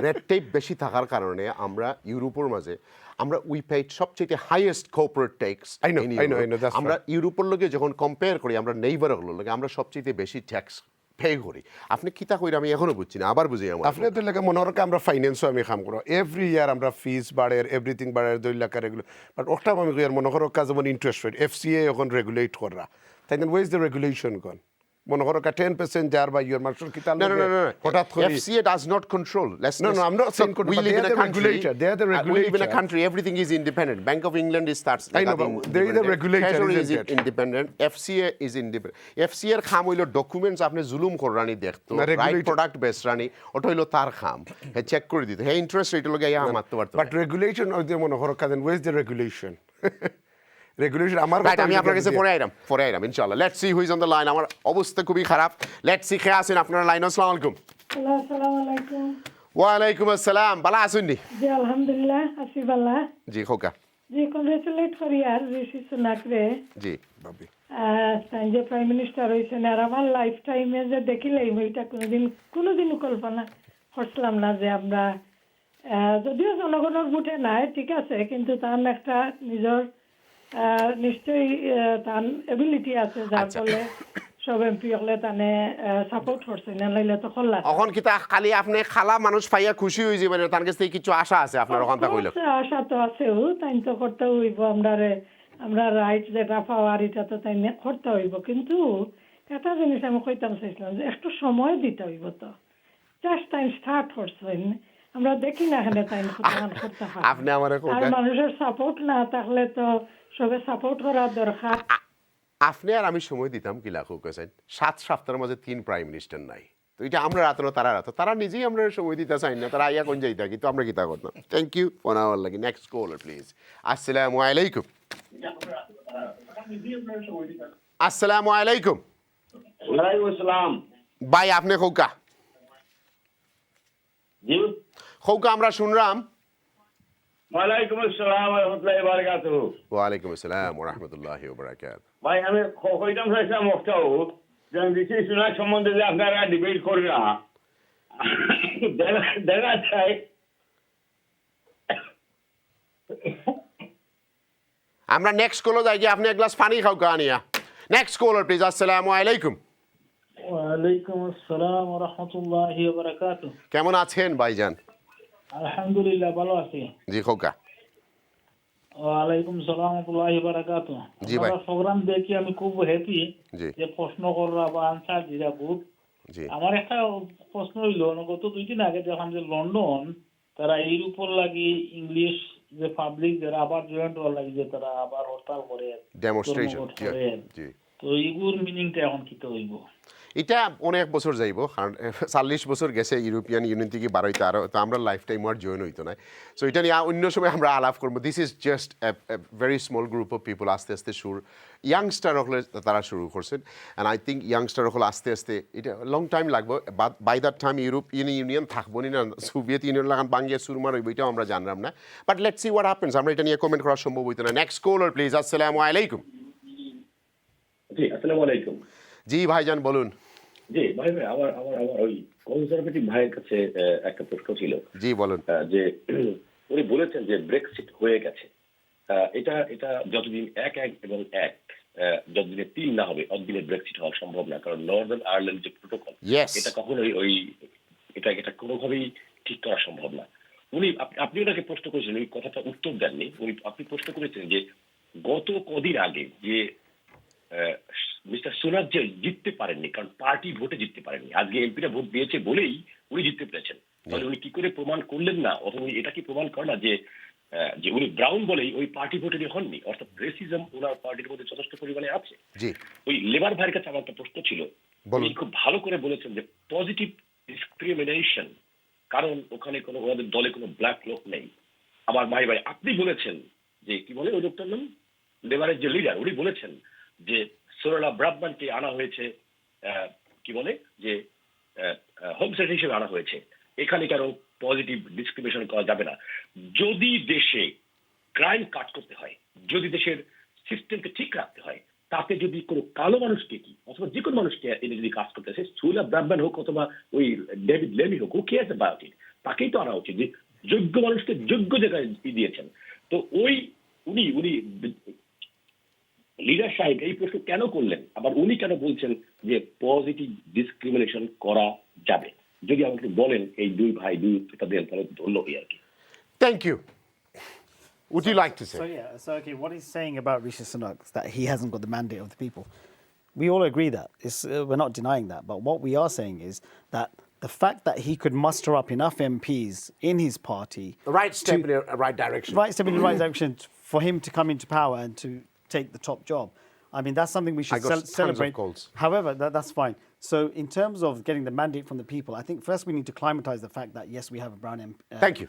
রেড টেপ বেশি থাকার কারণে আমরা ইউরোপের মাঝে আমরা উই পেইড সবচেয়ে হাইয়েস্ট কর্পোরেট ট্যাক্স। আমরা ইউরোপের লগে যখন কম্পেয়ার করি আমরা নেইবারগুলোর লগে আমরা সবচেয়ে বেশি ট্যাক্স পে করি। আপনি কিতা কইরা আমি এখনো বুঝছি না, আবার বুঝি আমার। আপনি তো লাগে মনে হরকা আমরা ফাইন্যান্সও আমি কাম করো এভরি ইয়ার আমরা ফিস বাড়ে এভরিথিং বাড়ে 2 লাখ রেগুলো, বাট ওটা আমি কই আর মনে হরকা যেমন ইন্টারেস্ট রেট এফসিএ এখন রেগুলেট করা, তাই দেন ওয়ে ইজ দ্য রেগুলেশন গন? মনে করো 10% যার বা ইউর মানুষের কি তার No, no, no, no, no. হঠাৎ করে FCA does not control. No, no, I'm not saying Look, we control, live they in are a the country. regulator, they are the We live in a regulator. country. Everything is independent. Bank of England starts. I know, but they are the regulator, Treasury is isn't it? independent. FCA is independent. FCA এর খাম হইলো documents আপনি জুলুম করানি দেখতো না, right regulator- product base রানি ওটা হইলো তার খাম হে চেক করে দিত হে ইন্টারেস্ট রেট লগে ইয়া মারতে পারতো বাট রেগুলেশন অফ দ্য মনে করো কাজেন ওয়েজ দ্য রেগুলেশন রেগুলেশন আমার রাইট আমি আপনার কাছে পরে আইরাম ইনশাআল্লাহ let's see who is on the line আমার অবস্থা খুবই খারাপ লেটস সি কে আছেন আপনার লাইন আসসালামু আলাইকুম হ্যালো আসসালামু আলাইকুম ওয়া আলাইকুম আসসালাম ভালো আছেন নি জি আলহামদুলিল্লাহ আছি ভালো জি খোকা জি কংগ্রেচুলেট করি আর ঋষি সুনাক রে জি বাবি যে প্রাইম মিনিস্টার হয়েছেন আর আমার লাইফ টাইমে যে দেখিলাই ওইটা কোনোদিন কল্পনা করছিলাম না যে আমরা যদিও জনগণের ভোটে নাই ঠিক আছে কিন্তু তার একটা নিজের নিশ্চয়ই তার এবিলিটি আছে যার ফলে সব এমপি হলে তানে সাপোর্ট করছে না লাইলে তো খোলা এখন কি তা খালি আপনি খালা মানুষ পাইয়া খুশি হয়ে যাবেন তার কাছ থেকে কিছু আশা আছে আপনার ওখান থেকে কইলো আশা তো আছেও তাই তো করতে হইব আমরা রাইট যেটা পাওয়ার এটা তো তাই করতে হইব কিন্তু একটা জিনিস আমি কইতাম চাইছিলাম যে একটু সময় দিতে হইব তো জাস্ট টাইম স্টার্ট করছেন আমরা দেখি না এখানে টাইম করতে হয় আপনি আমার আর মানুষের সাপোর্ট না থাকলে তো সবে সাপোর্ট করা দরকার আপনি আর আমি সময় দিতাম কি লাখো কেছেন 7 সপ্তাহের মাঝে 3 প্রাইম মিনিস্টার নাই তো এটা আমরা রাতলো তারা নিজেই আমরা সময় দিতে চাই না তারা আইয়া কোন যাইতা কিন্তু আমরা কি তা করতাম থ্যাংক ইউ ফর আওয়ার লাগি নেক্সট কলার প্লিজ আসসালামু আলাইকুম আসসালামু আলাইকুম ওয়ালাইকুম আসসালাম ভাই আপনি খোকা জি খোকা আমরা শুনলাম ওয়ালাইকুম আসসালাম ওয়া রাহমাতুল্লাহি ওয়া বারাকাতুহু ওয়া আলাইকুম আসসালাম ওয়া রাহমাতুল্লাহি ওয়া বারাকাতুহু ভাই আমি কইতাম চাইছিলাম মক্তাও যে ঋষি সুনাক সম্বন্ধে যে আপনারা ডিবেট করবেন দেখা যায় আমরা নেক্সট কলার যাই আপনি এক গ্লাস পানি খাও কানিয়া নেক্সট কলার প্লিজ আসসালামু আলাইকুম ওয়ালাইকুম আসসালাম ওয়া রাহমাতুল্লাহি ওয়া বারাকাতুহু কেমন আছেন ভাইজান আলহামদুলিল্লাহ ভালো আছি জি খোকা ওয়ালাইকুম আসসালাম ওয়া রাহমাতুল্লাহি ওয়া বারাকাতুহু জি ভাই প্রোগ্রাম দেখি আমি খুব হ্যাপি জি যে প্রশ্ন করা বা আনসার দিরা বহুত জি আমার একটা প্রশ্ন হইল গত 2 দিন আগে দেখলাম যে লন্ডন তারা এর উপর লাগি ইংলিশ যে পাবলিক যারা আবার জয়েন্ট হওয়ার লাগি যে তারা আবার হরতাল করে ডেমনস্ট্রেশন জি তো এগুর মিনিংটা এখন কি তো হইব এটা অনেক বছর যাইব কারণ 40 বছর গেছে ইউরোপিয়ান ইউনিয়ন থেকে বারোইতে আর তো আমরা লাইফ টাইম আর জয়েন হইতো না সো এটা নিয়ে অন্য সময় আমরা আলাপ করবো this is just very small group of people আস্তে আস্তে ইয়াংস্টার হলে তারা শুরু করছেন অ্যান্ড আই থিঙ্ক ইয়াংস্টার হলে আস্তে আস্তে এটা লং টাইম লাগবে by that time European Union থাকবো না সোভিয়েত ইউনিয়ন লাগান বাঙ্গিয়া শুরু মার হইব এটাও আমরা জানলাম না but let's see what happens আমরা এটা নিয়ে কমেন্ট করা সম্ভব হইতো না নেক্সট কলার প্লিজ আসসালামু আলাইকুম জি আসসালামু আলাইকুম জি ভাইজান বলুন জি ভাই আমার ওই কনজারভেটিভ ভাইয়ের কাছে একটা প্রশ্ন ছিল জি বলুন যে উনি বলেছেন যে ব্রেক্সিট হয়ে গেছে এটা যতদিন এক এবং এক যতদিনে 3 না হবে ততদিনে ব্রেক্সিট হওয়া সম্ভব না কারণ নর্দার্ন আয়ারল্যান্ড যে প্রোটোকল এটা কখনোই এটা কোনোভাবেই ঠিক করা সম্ভব না উনি আপনি ওনাকে প্রশ্ন করেছেন ওই কথাটা উত্তর দেননি আপনি প্রশ্ন করেছেন যে গত কদিন আগে যে মিস্টার সুনাক যে জিততে পারেননি কারণ পার্টি ভোটে জিততে পারেননি আজকে এমপিরা ভোট দিয়েছে বলেই উনি জিততে পেরেছেন তাহলে উনি কি করে প্রমাণ করলেন না অথবা এটা কি প্রমাণ করে না যে উনি ব্রাউন বলেই ওই পার্টি ভোটে হননি অর্থাৎ রেসিজম ওনার পার্টির মধ্যে যথেষ্ট পরিমাণে আছে ওই লেবার ভাইয়ের কাছে আমার একটা প্রশ্ন ছিল উনি খুব ভালো করে বলেছেন যে পজিটিভ ডিসক্রিমিনেশন কারণ ওখানে কোনো ওনাদের দলে কোনো ব্ল্যাক লোক নেই আমার ভাই আপনি বলেছেন যে কি বলে ওই লোকটার নাম লেবারের যে লিডার উনি বলেছেন যে সোরেলা ব্রাহ্মণকে আনা হয়েছে কি বলে যে হোম সেক্রেটারি হিসেবে আনা হয়েছে এখানে কেন পজিটিভ ডিসক্রিমিনেশন করা যাবে না যদি দেশে ক্রাইম কাট করতে হয় যদি দেশের সিস্টেমকে ঠিক রাখতে হয় তাতে যদি কোনো কালো মানুষকে কি অথবা যে কোনো মানুষকে এনে যদি কাজ করতে আসে সোরেলা ব্রাহ্মণ হোক অথবা ওই ডেভিড লেমি হোক ও কেয়ার্স অ্যাবাউট ইট তাকেই তো আনা উচিত যে যোগ্য মানুষকে যোগ্য জায়গায় দিয়েছেন তো ওই উনি লিডার সাহেব এই প্রশ্ন কেন করলেন আবার উনি কেন বলছেন যে পজিটিভ ডিসক্রিমিনেশন করা যাবে যদি আমাকে বলেন এই দুই ভাই দুই উত্তরটা দেন তাহলে ধন্য হই আর কি thank you Would you like to say? So okay, what he's saying about Rishi Sunak is that he hasn't got the mandate of the people. We all agree that. We're not denying that. But what we are saying is that the fact that he could muster up enough MPs in his party... The right step in the right direction. Right step in the right direction for him to come into power and to take the top job. I mean, that's something we should celebrate. However, that's fine. So in terms of getting the mandate from the people, I think first we need to climatize the fact that, yes, we have a brown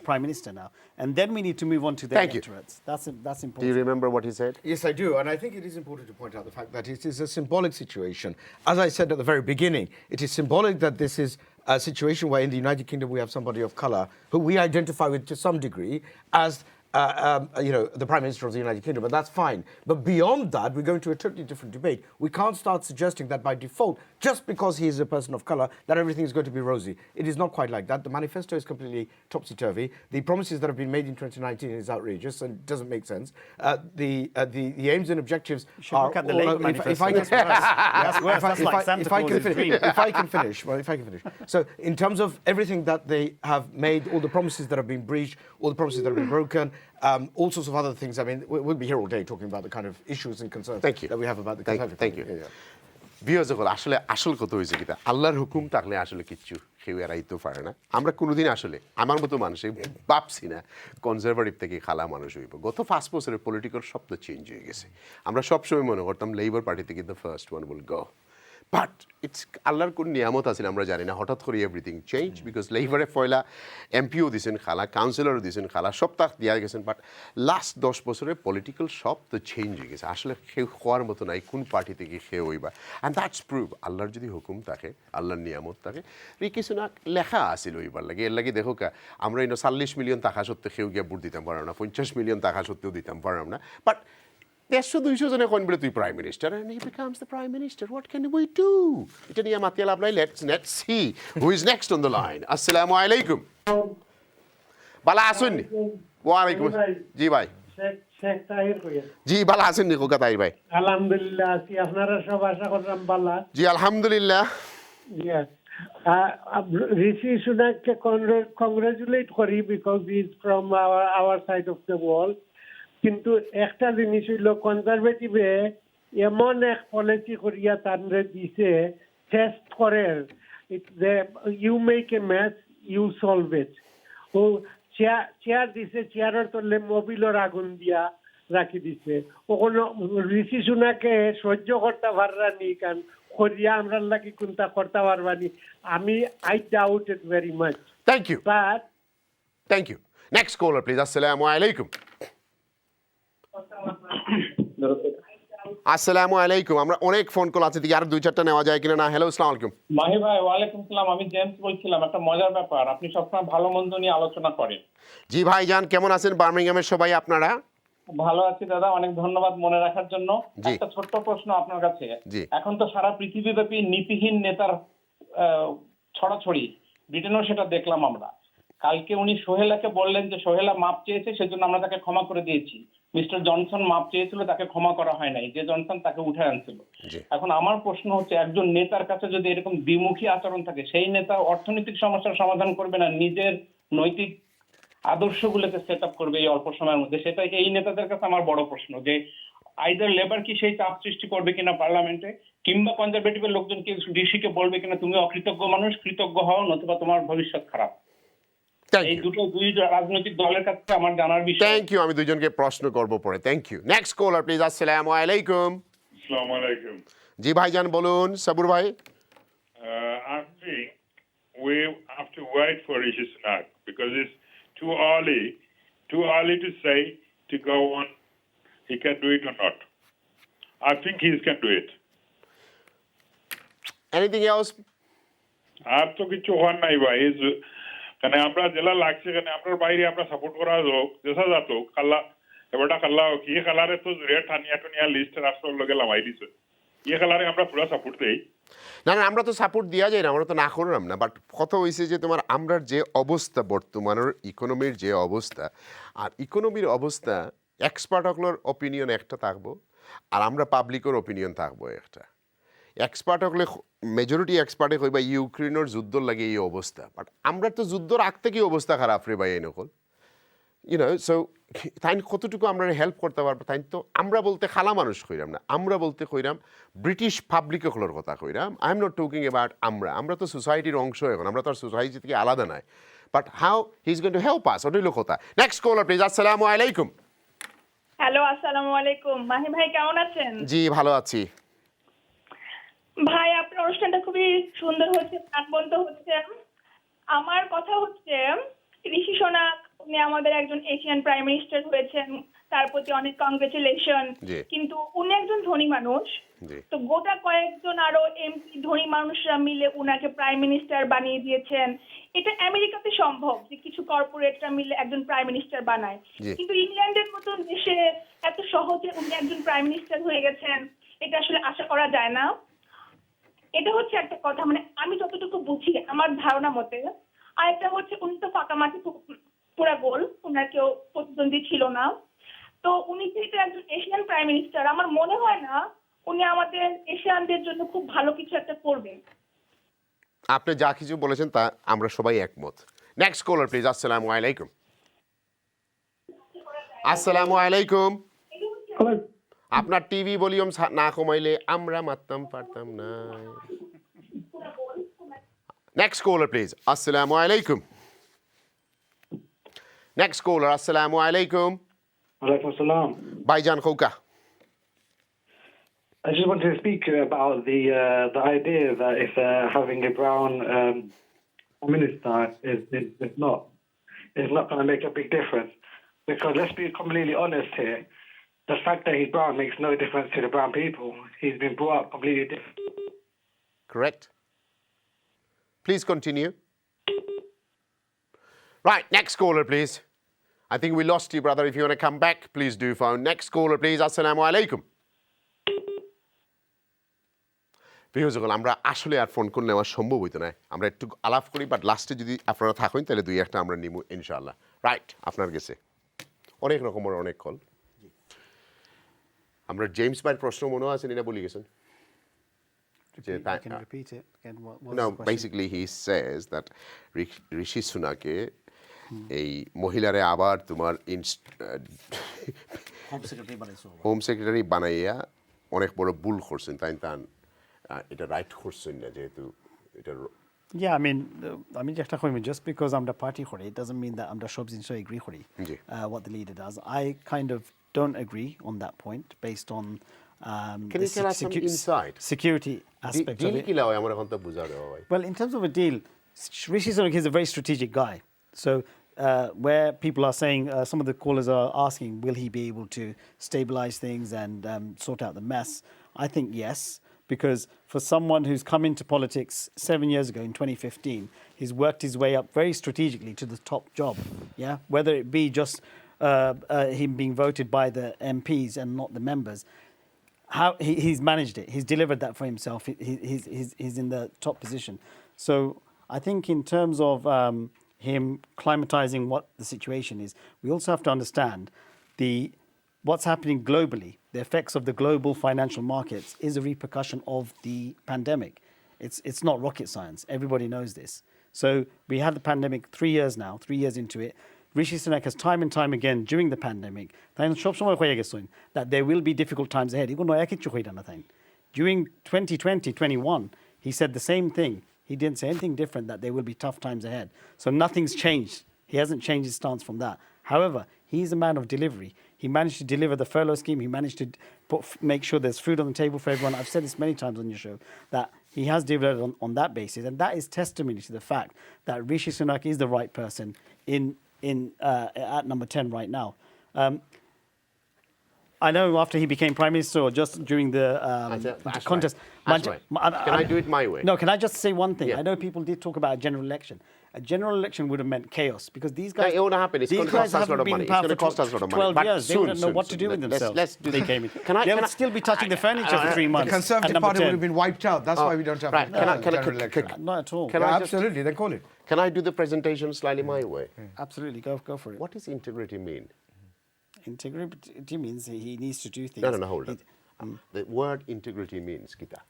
Prime Minister now. And then we need to move on to the electorates. That's important. Do you remember what he said? Yes, I do. And I think it is important to point out the fact that it is a symbolic situation. As I said at the very beginning, it is symbolic that this is a situation where in the United Kingdom we have somebody of colour who we identify with to some degree as the Prime Minister of the United Kingdom, but that's fine. But beyond that, we're going to a totally different debate. We can't start suggesting that by default, just because he is a person of colour, that everything is going to be rosy. It is not quite like that. The manifesto is completely topsy-turvy. The promises that have been made in 2019 is outrageous and doesn't make sense. The aims and objectives are... Look at the Labour manifesto. If I can finish. So in terms of everything that they have made, all the promises that have been breached, all the promises that have been broken, all sorts of other things. I mean, we'll be here all day talking about the kind of issues and concerns that we have about the Conservative. Thank you. বিয়জ হল আসলে আসল কত হয়েছে কিনা আল্লাহর হুকুম থাকলে আসলে কিচ্ছু কেউ এড়াইতে পারে না আমরা কোনোদিন আসলে আমার মতো মানুষ ভাবছি না কনজারভেটিভ থেকে খালা মানুষ হইব গত 5 বছরের পলিটিক্যাল শব্দ চেঞ্জ হয়ে গেছে আমরা সবসময় মনে করতাম লেবার পার্টি থেকে the first one will go but it's আল্লাহর কোন নিয়ামত আছে আমরা জানি না হঠাৎ করে এভরিথিং চেঞ্জ বিকজ লেবারে পয়লা এমপিও দিয়েছেন খালা কাউন্সিলরও দিয়েছেন খালা সপ্তাহ দিয়া গেছেন বাট লাস্ট 10 বছরে পলিটিক্যাল সব তো চেঞ্জ হয়ে গেছে আসলে কেউ হওয়ার মতো নাই কোন পার্টি থেকে কেউ হইবা অ্যান্ড দ্যাটস প্রুভ আল্লাহর যদি হুকুম থাকে আল্লাহর নিয়ামত থাকে কিছু না লেখা আসিল ওইবার লাগে এর লাগে দেখো আমরা 40 মিলিয়ন টাকা সত্ত্বেও কেউ গিয়ে ভোট দিতাম পারলাম না 50 মিলিয়ন টাকা সত্ত্বেও দিতাম পারলাম না বাট 100-200 জনে কোন বলে তুই prime minister and he becomes the prime minister what can we do এটা নিয়ে মাতিয়া লাভ নাই let's see who is next on the line আসসালামু আলাইকুম বালা আসুন ওয়া আলাইকুম জি ভাই শেখ তাহির কইয়া জি বালা আসুন নি কোকা তাহির ভাই আলহামদুলিল্লাহ আছি আপনারা সব আশা করলাম বালা জি আলহামদুলিল্লাহ yes Rishi Sunakকে congratulate করি because he is from our side of the wall কিন্তু একটা জিনিস হইল কনজারভেটিভে এমন এক পলিসি করিয়া তানরে দিছে টেস্ট করে you make a match you solve it ও চেয়ার দিছে চেয়ারের তলে মোবিলের আগুন দিয়া রাখি দিছে ও কোনো ঋষি সুনাকে সহ্য করতে পাররানি কারণ করিয়া আমরা লাগি কোনটা করতে পারবানি আমি I doubt it very much thank you next caller please আসসালামু আলাইকুম আসসালামু আলাইকুম আমরা অনেক ফোন কল আছে আর 2-4টা নেওয়া যায় কিনা না হ্যালো আসসালামু আলাইকুম মাহি ভাই ওয়ালাইকুম সালাম আমি জেমস বলছিলাম একটা মজার ব্যাপার আপনি সবসময় ভালো মন্দ নিয়ে আলোচনা করেন জি ভাইজান কেমন আছেন বার্মিংহামের সবাই আপনারা ভালো আছি দাদা অনেক ধন্যবাদ মনে রাখার জন্য একটা ছোট্ট প্রশ্ন আপনার কাছে এখন তো সারা পৃথিবীব্যাপী নীতিহীন নেতার ছড়াছড়ি ব্রিটেনেও সেটা দেখলাম আমরা কালকে উনি সোহেলাকে বললেন যে সোহেলা মাপ চেয়েছে সেজন্য আমরা তাকে ক্ষমা করে দিয়েছি মিস্টার জনসন মাপ চেয়েছিল তাকে ক্ষমা করা হয় নাই যে জনসন তাকে উঠে আনছিল এখন আমার প্রশ্ন হচ্ছে একজন নেতার কাছে যদি এরকম দ্বিমুখী আচরণ থাকে সেই নেতা অর্থনৈতিক সমস্যার সমাধান করবে না নিজের নৈতিক আদর্শগুলোকে সেট আপ করবে এই অল্প সময়ের মধ্যে সেটা এই নেতাদের কাছে আমার বড় প্রশ্ন যে আইদার লেবার কি সেই চাপ সৃষ্টি করবে কিনা পার্লামেন্টে কিংবা কনজারভেটিভের লোকজনকে ঋষিকে বলবে কিনা তুমি অকৃতজ্ঞ মানুষ কৃতজ্ঞ হও নতুবা তোমার ভবিষ্যৎ খারাপ এই দুই রাজনৈতিক দলের কাছে আমার জানার বিষয় থ্যাংক ইউ আমি দুইজনকে প্রশ্ন করব পরে thank you next caller please আসসালামু আলাইকুম আসসালামু আলাইকুম জি ভাইজান বলুন সাবুর ভাই I think we have to wait for Rishi Sunak because it's too early to say to go on he can do it or not. I think he can do it. Anything else? আর তো কিছু হওয়ার নাই ভাই কারণ আমরা জেলা লাগছে কারণ আপনার বাইরে আমরা সাপোর্ট করা হোক যেসা যাত খাল্লা এবারটা খাল্লা কি খালারে তো রেট টানিয়া লিস্ট রাষ্ট্রের লগে লামাই দিছে কি খালারে আমরা পুরো সাপোর্ট দেই না আমরা তো সাপোর্ট দিয়া যায় না আমরা তো না করলাম না বাট কথা হয়েছে যে তোমার আমরা যে অবস্থা বর্তমানের ইকোনমির যে অবস্থা আর ইকোনমির অবস্থা এক্সপার্ট হকলোর অপিনিয়ন একটা থাকবো আর আমরা পাবলিকের অপিনিয়ন থাকবো একটা এক্সপার্ট হকলে মেজরিটি এক্সপার্টে কইবা ইউক্রেনের যুদ্ধ লাগে এই অবস্থা বাট আমরা তো যুদ্ধর আগ থেকে অবস্থা খারাপ রে ভাই এই নকল সো তাই কতটুকু আমরা হেল্প করতে পারবো তাই তো আমরা বলতে খালা মানুষ কইরাম না আমরা বলতে কইরাম ব্রিটিশ পাবলিক হলোর কথা কইরাম I am not talking about আমরা তো সোসাইটির অংশ এখন আমরা তো আর সোসাইটি থেকে আলাদা নাই but how he is going to help us ওটাই কথা নেক্সট কলার প্লিজ আসসালামু আলাইকুম হ্যালো আসসালামু আলাইকুম মাহি ভাই কেমন আছেন জি ভালো আছি ভাই আপনার অনুষ্ঠানটা খুবই সুন্দর হচ্ছে প্রাণবন্ত হচ্ছে আমার কথা হচ্ছে ঋষি সোনাক উনি আমাদের একজন এশিয়ান প্রাইম মিনিস্টার হয়েছেন তার প্রতি অনেক কংগ্রেচুলেশন কিন্তু উনি একজন ধনী মানুষ তো গোটা কয়েকজন আরো এমপি ধনী মানুষরা মিলে উনাকে প্রাইম মিনিস্টার বানিয়ে দিয়েছেন এটা আমেরিকাতে সম্ভব যে কিছু কর্পোরেটরা মিলে একজন প্রাইম মিনিস্টার বানায় কিন্তু ইংল্যান্ডের মতো দেশে এত সহজে উনি একজন প্রাইম মিনিস্টার হয়ে গেছেন এটা আসলে আশা করা যায় না এটা হচ্ছে একটা কথা মানে আমি যতটুকু বুঝি আমার ধারণা মতে আর একটা হচ্ছে উনি তো ফাঁকা মাটি পুরা গোল ওনার কেউ প্রতিদ্বন্দ্বী ছিল না তো উনি যেহেতু একজন এশিয়ান প্রাইম মিনিস্টার আমার মনে হয় না উনি আমাদের এশিয়ানদের জন্য খুব ভালো কিছু একটা করবেন আপনি যা কিছু বলেছেন তা আমরা সবাই একমত নেক্সট কলার প্লিজ আসসালামু আলাইকুম আসসালামু আলাইকুম আপনার টিভি ভলিউম না কমাইলে আমরা মারতাম পারতাম না নেক্সট কলার প্লিজ আসসালামু আলাইকুম নেক্সট কলার আসসালামু আলাইকুম ওয়ালাইকুম আসসালাম ভাইজান খৌকা I just wanted to speak about the idea that if having a brown minister is not going to make a big difference. Because let's be completely honest here, the fact that he's brown makes no difference to the brown people. He's been brought up completely different. Correct. Please continue. Right, next caller, please. I think we lost you, brother. If you want to come back, please do phone. Next caller, please. Assalamu alaikum. প্রিয়সকল আমরা আসলে আর phone করলে আমার সম্ভব হইতো না আমরা একটু আলাপ করি বাট লাস্টে যদি আপনারা থাকেন তাহলে দুই একটা আমরা নিব ইনশাআল্লাহ রাইট আপনার গেছে অনেক রকমের অনেক কল আমরা জেমস ভাইয়ের প্রশ্ন মনে আছে না বলি গেছেন No, basically he says that Rishi Sunake এই মহিলারে আবার তোমার হোম সেক্রেটারি বানাইয়া অনেক বড় ভুল করছেন তাই এটা রাইট করছেন না যেহেতু এটা Yeah, I mean, just because I'm the party for it doesn't mean that I'm the shops in so agree for what the leader does. I kind of don't agree on that point based on Can you tell us some insight? Security aspect of it. Well, in terms of a deal, Rishi Sunak is a very strategic guy. So where people are saying, some of the callers are asking, will he be able to stabilize things and sort out the mess? I think yes. Because for someone who's come into politics 7 years ago in 2015, he's worked his way up very strategically to the top job. Yeah, whether it be just him being voted by the MPs and not the members, how he's managed it. He's delivered that for himself. He's in the top position. So I think in terms of him climatizing what the situation is, we also have to understand what's happening globally. The effects of the global financial markets is a repercussion of the pandemic. It's not rocket science. Everybody knows this. So we had the pandemic 3 years now, 3 years into it. Rishi Sunak has time and time again during the pandemic that there will be difficult times ahead. During 2020-21, he said the same thing. He didn't say anything different, that there will be tough times ahead. So nothing's changed. He hasn't changed his stance from that. However, he's a man of delivery. He managed to deliver the furlough scheme. He managed to make sure there's food on the table for everyone. I've said this many times on your show, that he has delivered on that basis. And that is testimony to the fact that Rishi Sunak is the right person at number 10 right now. I know after he became Prime Minister or just during the contest. Can I do it my way? No, can I just say one thing? Yeah. I know people did talk about a general election. A general election would have meant chaos because these guys. It won't happen. It's going to cost us a lot of money. It's going to cost us a lot of money. 12 years. They wouldn't know what to do with themselves. Let's do they came in. They would still be touching the furniture for 3 months. The Conservative Party would have been wiped out. That's why we don't have general election. Not at all. Absolutely, then call it. Can I do the presentation slightly my way? Absolutely, go for it. What does integrity mean? Integrity means he needs to do things. No, hold on. The word integrity means, Gita.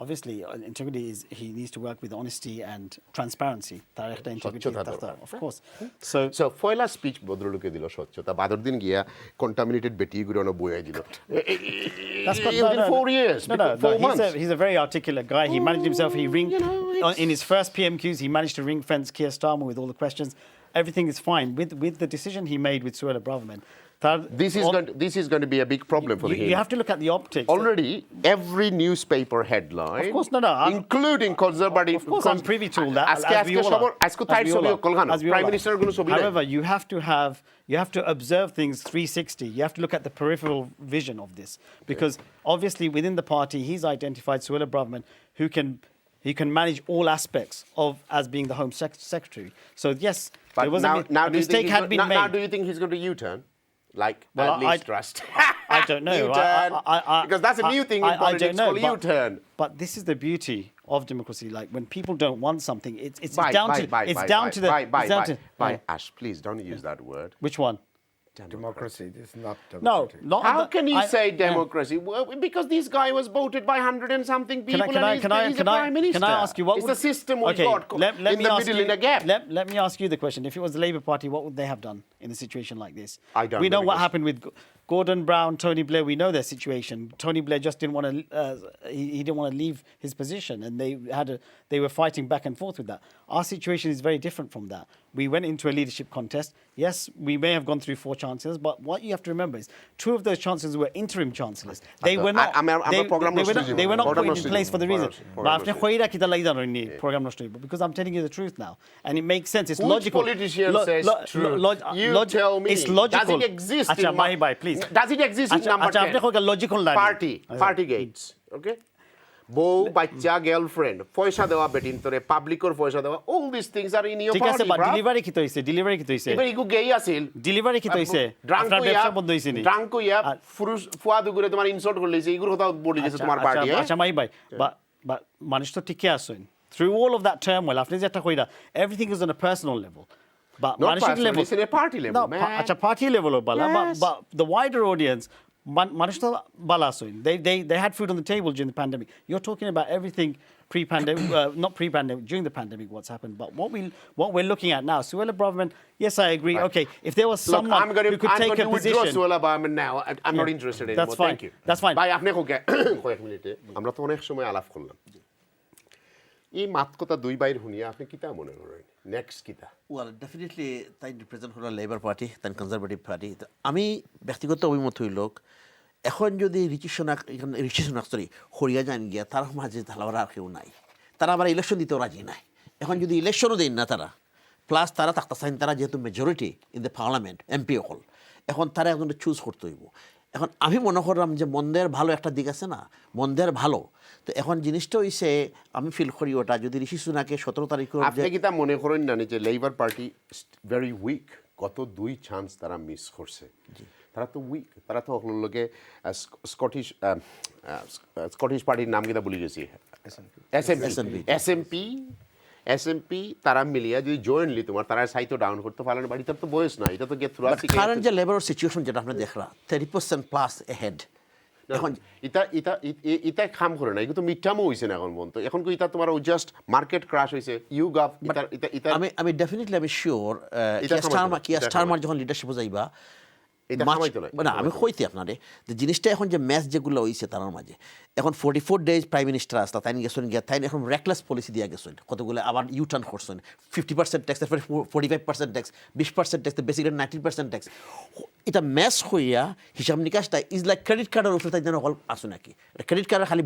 obviously integrity is he needs to work with honesty and transparency. তার একটা integrity থাকতে, of course. So ফয়লা speech ভদ্রলোকে দিল স্বচ্ছতা, বাদর দিন গিয়া contaminated বেটি গুলো বইয়া দিল। That's not, within 4 years, 4 months. He's a very articulate guy. He managed himself. He in his first PMQs, he managed to ring fence Keir Starmer with all the questions. Everything is fine with the decision he made with Suella Braverman. This is going to be a big problem for him. You have to look at the optics. Already, every newspaper headline, of course, including conservative. Of course, I'm privy to all that. Prime Minister. However, you have to observe things 360. You have to look at the peripheral vision of this, because obviously within the party, he's identified Suella Braverman, who can manage all aspects of as being the Home Secretary. So yes, but there was a mistake had been made. Now, do you think he's going to U-turn? Like at least trust. I don't know. Because that's a new thing in politics, called U-turn. But this is the beauty of democracy. Like when people don't want something, it's down to the. Ash, please don't use that word. Which one? Democracy. This is not No, democracy. not How can you say democracy? Well, because this guy was voted by 100 and something people, he's the Prime Minister. Can I ask you what? It's the system we got in the middle in a gap. Let me ask you the question. If it was the Labour Party, what would they have done in a situation like this? I don't. We know what happened with Gordon Brown, Tony Blair. We know their situation. Tony Blair just didn't want to. He didn't want to leave his position, and they were fighting back and forth with that. Our situation is very different from that. We went into a leadership contest. Yes, we may have gone through 4 chancellors, but what you have to remember is 2 of those chancellors were interim chancellors. They were not. They were not put in place for the reason. Because I'm telling you the truth now, and it makes sense. It's logical. Which politician says truth? You tell me. It's logical. Does it exist in Mahee, please. Does it exist in number 10? Logical Party gates. Okay. বউ বাচ্চা girlfriend পয়সা দেওয়া বেটিন তোরে পাবলিকর পয়সা দেওয়া all these things are in your ঠিক আছে, but delivery কি হইছে? এবার ইগু গেই আছিল, ডেলিভারি কি হইছে? আপনার ব্যবসা বন্ধ হইছে নি? ড্রাঙ্ক ইয়া ফুরুস ফুয়াদু করে তোমার ইনসাল্ট করলেছে, ইগুর কথা বলি গেছে তোমার পার্টি। আচ্ছা মাই ভাই, but মানুষ তো ঠিকই আছেন through all of that turmoil. আপনি যেটা কইরা everything is on a personal level. But মানসিক level, it's in a party level. আচ্ছা party লেভেলও Bala, but the wider audience, মানুষ তো বালা আছেন। They had food on the table during the pandemic. You're talking about everything pre-pandemic, not pre-pandemic, during the pandemic, what's happened. But what we're looking at now, Suella Braverman, yes, I agree. Right. Okay, if there was someone who could take a position. I'm going to withdraw Suella Braverman now. I'm not interested anymore. That's fine. Thank you. That's fine. ভাই আপনি কয়েক মিনিটে আমরা তো অনেক সময় আলাপ করলাম। এই মাত কথা 2 বাইর শুনিয়া আপনি কিতা মনে করেন? নেক্সট কিতা? ওয়েল ডেফিনেটলি তাই রিপ্রেজেন্ট হলো লেবার পার্টি, তাই কনজারভেটিভ পার্টি। আমি ব্যক্তিগত অভিমত হইল এখন যদি ঋষি সোনাক হরিয়া যান গিয়া তার মাঝে তাহলে আর কেউ নাই, তারা আবার ইলেকশন দিতেও রাজি নাই। এখন যদি ইলেকশনও দেন না তারা, প্লাস তারা থাকতে চান, তারা যেহেতু majority in the parliament MP হল, এখন তারা এখন চুজ করতে হইব। এখন আমি মনে করলাম যে মন্দের ভালো একটা দিক আছে না, মন্দের ভালো। তো এখন জিনিসটা হইছে আমি ফিল করি ওটা যদি ঋষি সুনাকে 17 তারিখ আপনি কি তা মনে করেন না যে লেবার পার্টি ভেরি উইক, গত 2 চান্স তারা মিস করছে, তারা তো উইক, তারা তো লোকে স্কটিশ পার্টির নাম কিনা বলি গেছি, এসএমপি তারা মিলিয়া যদি জয়েন্টলি তোমার তারা সাইতো ডাউন করতে পারেন, বাট এটা তো বয়স না, এটা তো গেট থ্রু আছে। কারণ যে লেবার সিচুয়েশন যেটা আপনি দেখরা 30% প্লাস এহেড, এখন ইটা কাম করে না, এগুলো তো মিডটার্মও হইছে না এখন পর্যন্ত। এখন কি ইটা তোমার জাস্ট মার্কেট ক্রাশ হইছে, ইউ গাভ ইটা আমি ডেফিনেটলি আমি শিওর কিয়া স্টারমার যখন লিডারশিপ যাইবা না, আমি কইতে আপনারে যে জিনিসটা এখন যে ম্যাচ যেগুলো হইছে তার মাঝে এখন 44 ডেজ প্রাইম মিনিস্টার আসতা তাই গেছেন গিয়া, তাই এখন রেকলেস পলিসি দিয়া গেছেন, কতগুলো আবার ইউটার্ন করছেন, 50% ট্যাক্স, তারপরে 45% ট্যাক্স, 20% ট্যাক্স, বেসিক্যালি 90% ট্যাক্স। এটা ম্যাচ হইয়া হিসাব নিকাশটা ইজ লাইক ক্রেডিট কার্ডের উপরে তাই যেন হল আসো নাকি, ক্রেডিট কার্ডের খালি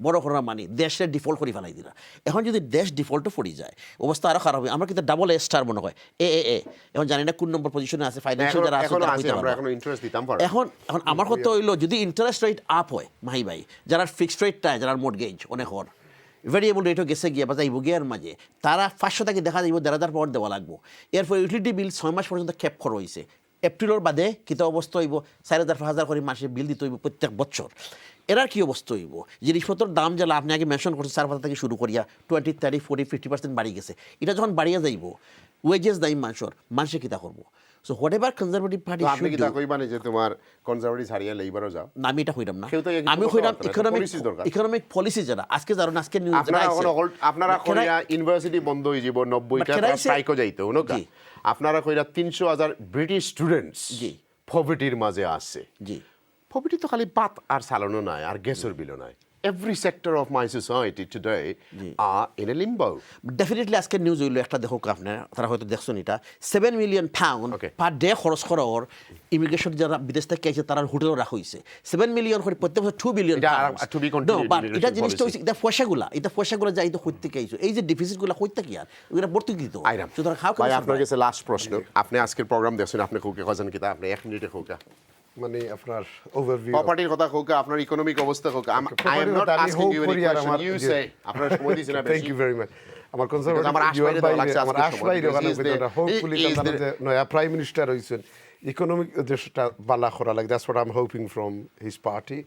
বড় করা মানে দেশের ডিফল্ট করে ফেলাই দিলা। এখন যদি দেশ ডিফল্টও পড়ে যায় অবস্থা আরো খারাপ হবে। আমরা কিন্তু ডাবল এ স্টার মনে হয় এ এখন জানি না কোন নম্বর পজিশনে আছে ফাইন্যান্সিয়াল যারা আছে। এখন আমার কথা হইলো যদি ইন্টারেস্ট রেট আপ হয় মাহি ভাই, যারা ফিক্সড রেটটা যারা মর্টগেজ অনেক হর ভেরিয়েবল রেটও গেছে গিয়া বা যাইব গিয়ার মাঝে তারা 500 টাকা দেখা যাইব 1,500 পাওয়ার দেওয়া লাগবো। এরপর ইউটিলিটি বিল 6 মাস পর্যন্ত ক্যাপ করা হয়েছে। এপ্রিলের বাদে কিতা অবস্থা হইব 4,000-5,000 করে মাসে বিল দিতে হইব প্রত্যেক বছর। এরার কি অবস্থা হইব? জিনিসপত্রের দাম যেটা আপনি আগে মেনশন করছেন 4,000 থেকে শুরু করিয়া 20, 30, 40, 50% বাড়ি গেছে। এটা যখন বাড়িয়া যাইব ওয়েজেস দায়ী মানুষের কিতা করবো? So what ever conservative party আপনি কি তা কইবা না যে তোমার কনজারভেটিভ হারিয়া লেবারও যাও না আমি এটা কইরাম না কেউ তো আমি কইরাম ইকোনমিক পলিসি যারা আজকে যারা আজকে নিউজ আপনারা কইরা ইউনিভার্সিটি বন্ধ হয়ে যাব 90টা স্ট্রাইকও যাইতো নকা আপনারা কইরা 300,000 ব্রিটিশ স্টুডেন্টস জি পভার্টির মাঝে আছে জি পভার্টি তো খালি পাত আর সালানো নাই আর গ্যাসের বিলও নাই every sector of my society today are in a limbo. Definitely আজকে নিউজ হইলো একটা দেখো আপনি তারা হয়তো দেখছেন এটা 7 মিলিয়ন পাউন্ড পার ডে খরচ করার ইমিগ্রেশন যারা বিদেশ থেকে এসে তারা হোটেলে রাখা হইছে 7 মিলিয়ন করে প্রত্যেক বছর 2 বিলিয়ন টু বি কন্টিনিউড এটা জিনিসটা হইছে এটা পয়সাগুলো যাই তো কইতে কি আইছো এই যে ডেফিসিটগুলো কইতে কি আর এগুলা ভর্তি দিত সুতরাং হাউ ভাই আপনার কাছে লাস্ট প্রশ্ন আপনি আজকের প্রোগ্রাম দেখছেন আপনি কোকে কজন কিতা আপনি 1 মিনিটে কোকা মানে আপনার ওভারভিউ প্রপার্টির কথা কোকা আপনার ইকোনমিক অবস্থা কোকা I am not asking you any question you say আপনার সময় দিছেন আপনি থ্যাংক ইউ ভেরি মাচ আমার কনসার্ভেটিভ আমার আশবাই রগানা হোপফুলি কারণে নয়া প্রাইম মিনিস্টার হইছেন ইকোনমিক যেটা বালা করা লাগে that's what I am hoping from his party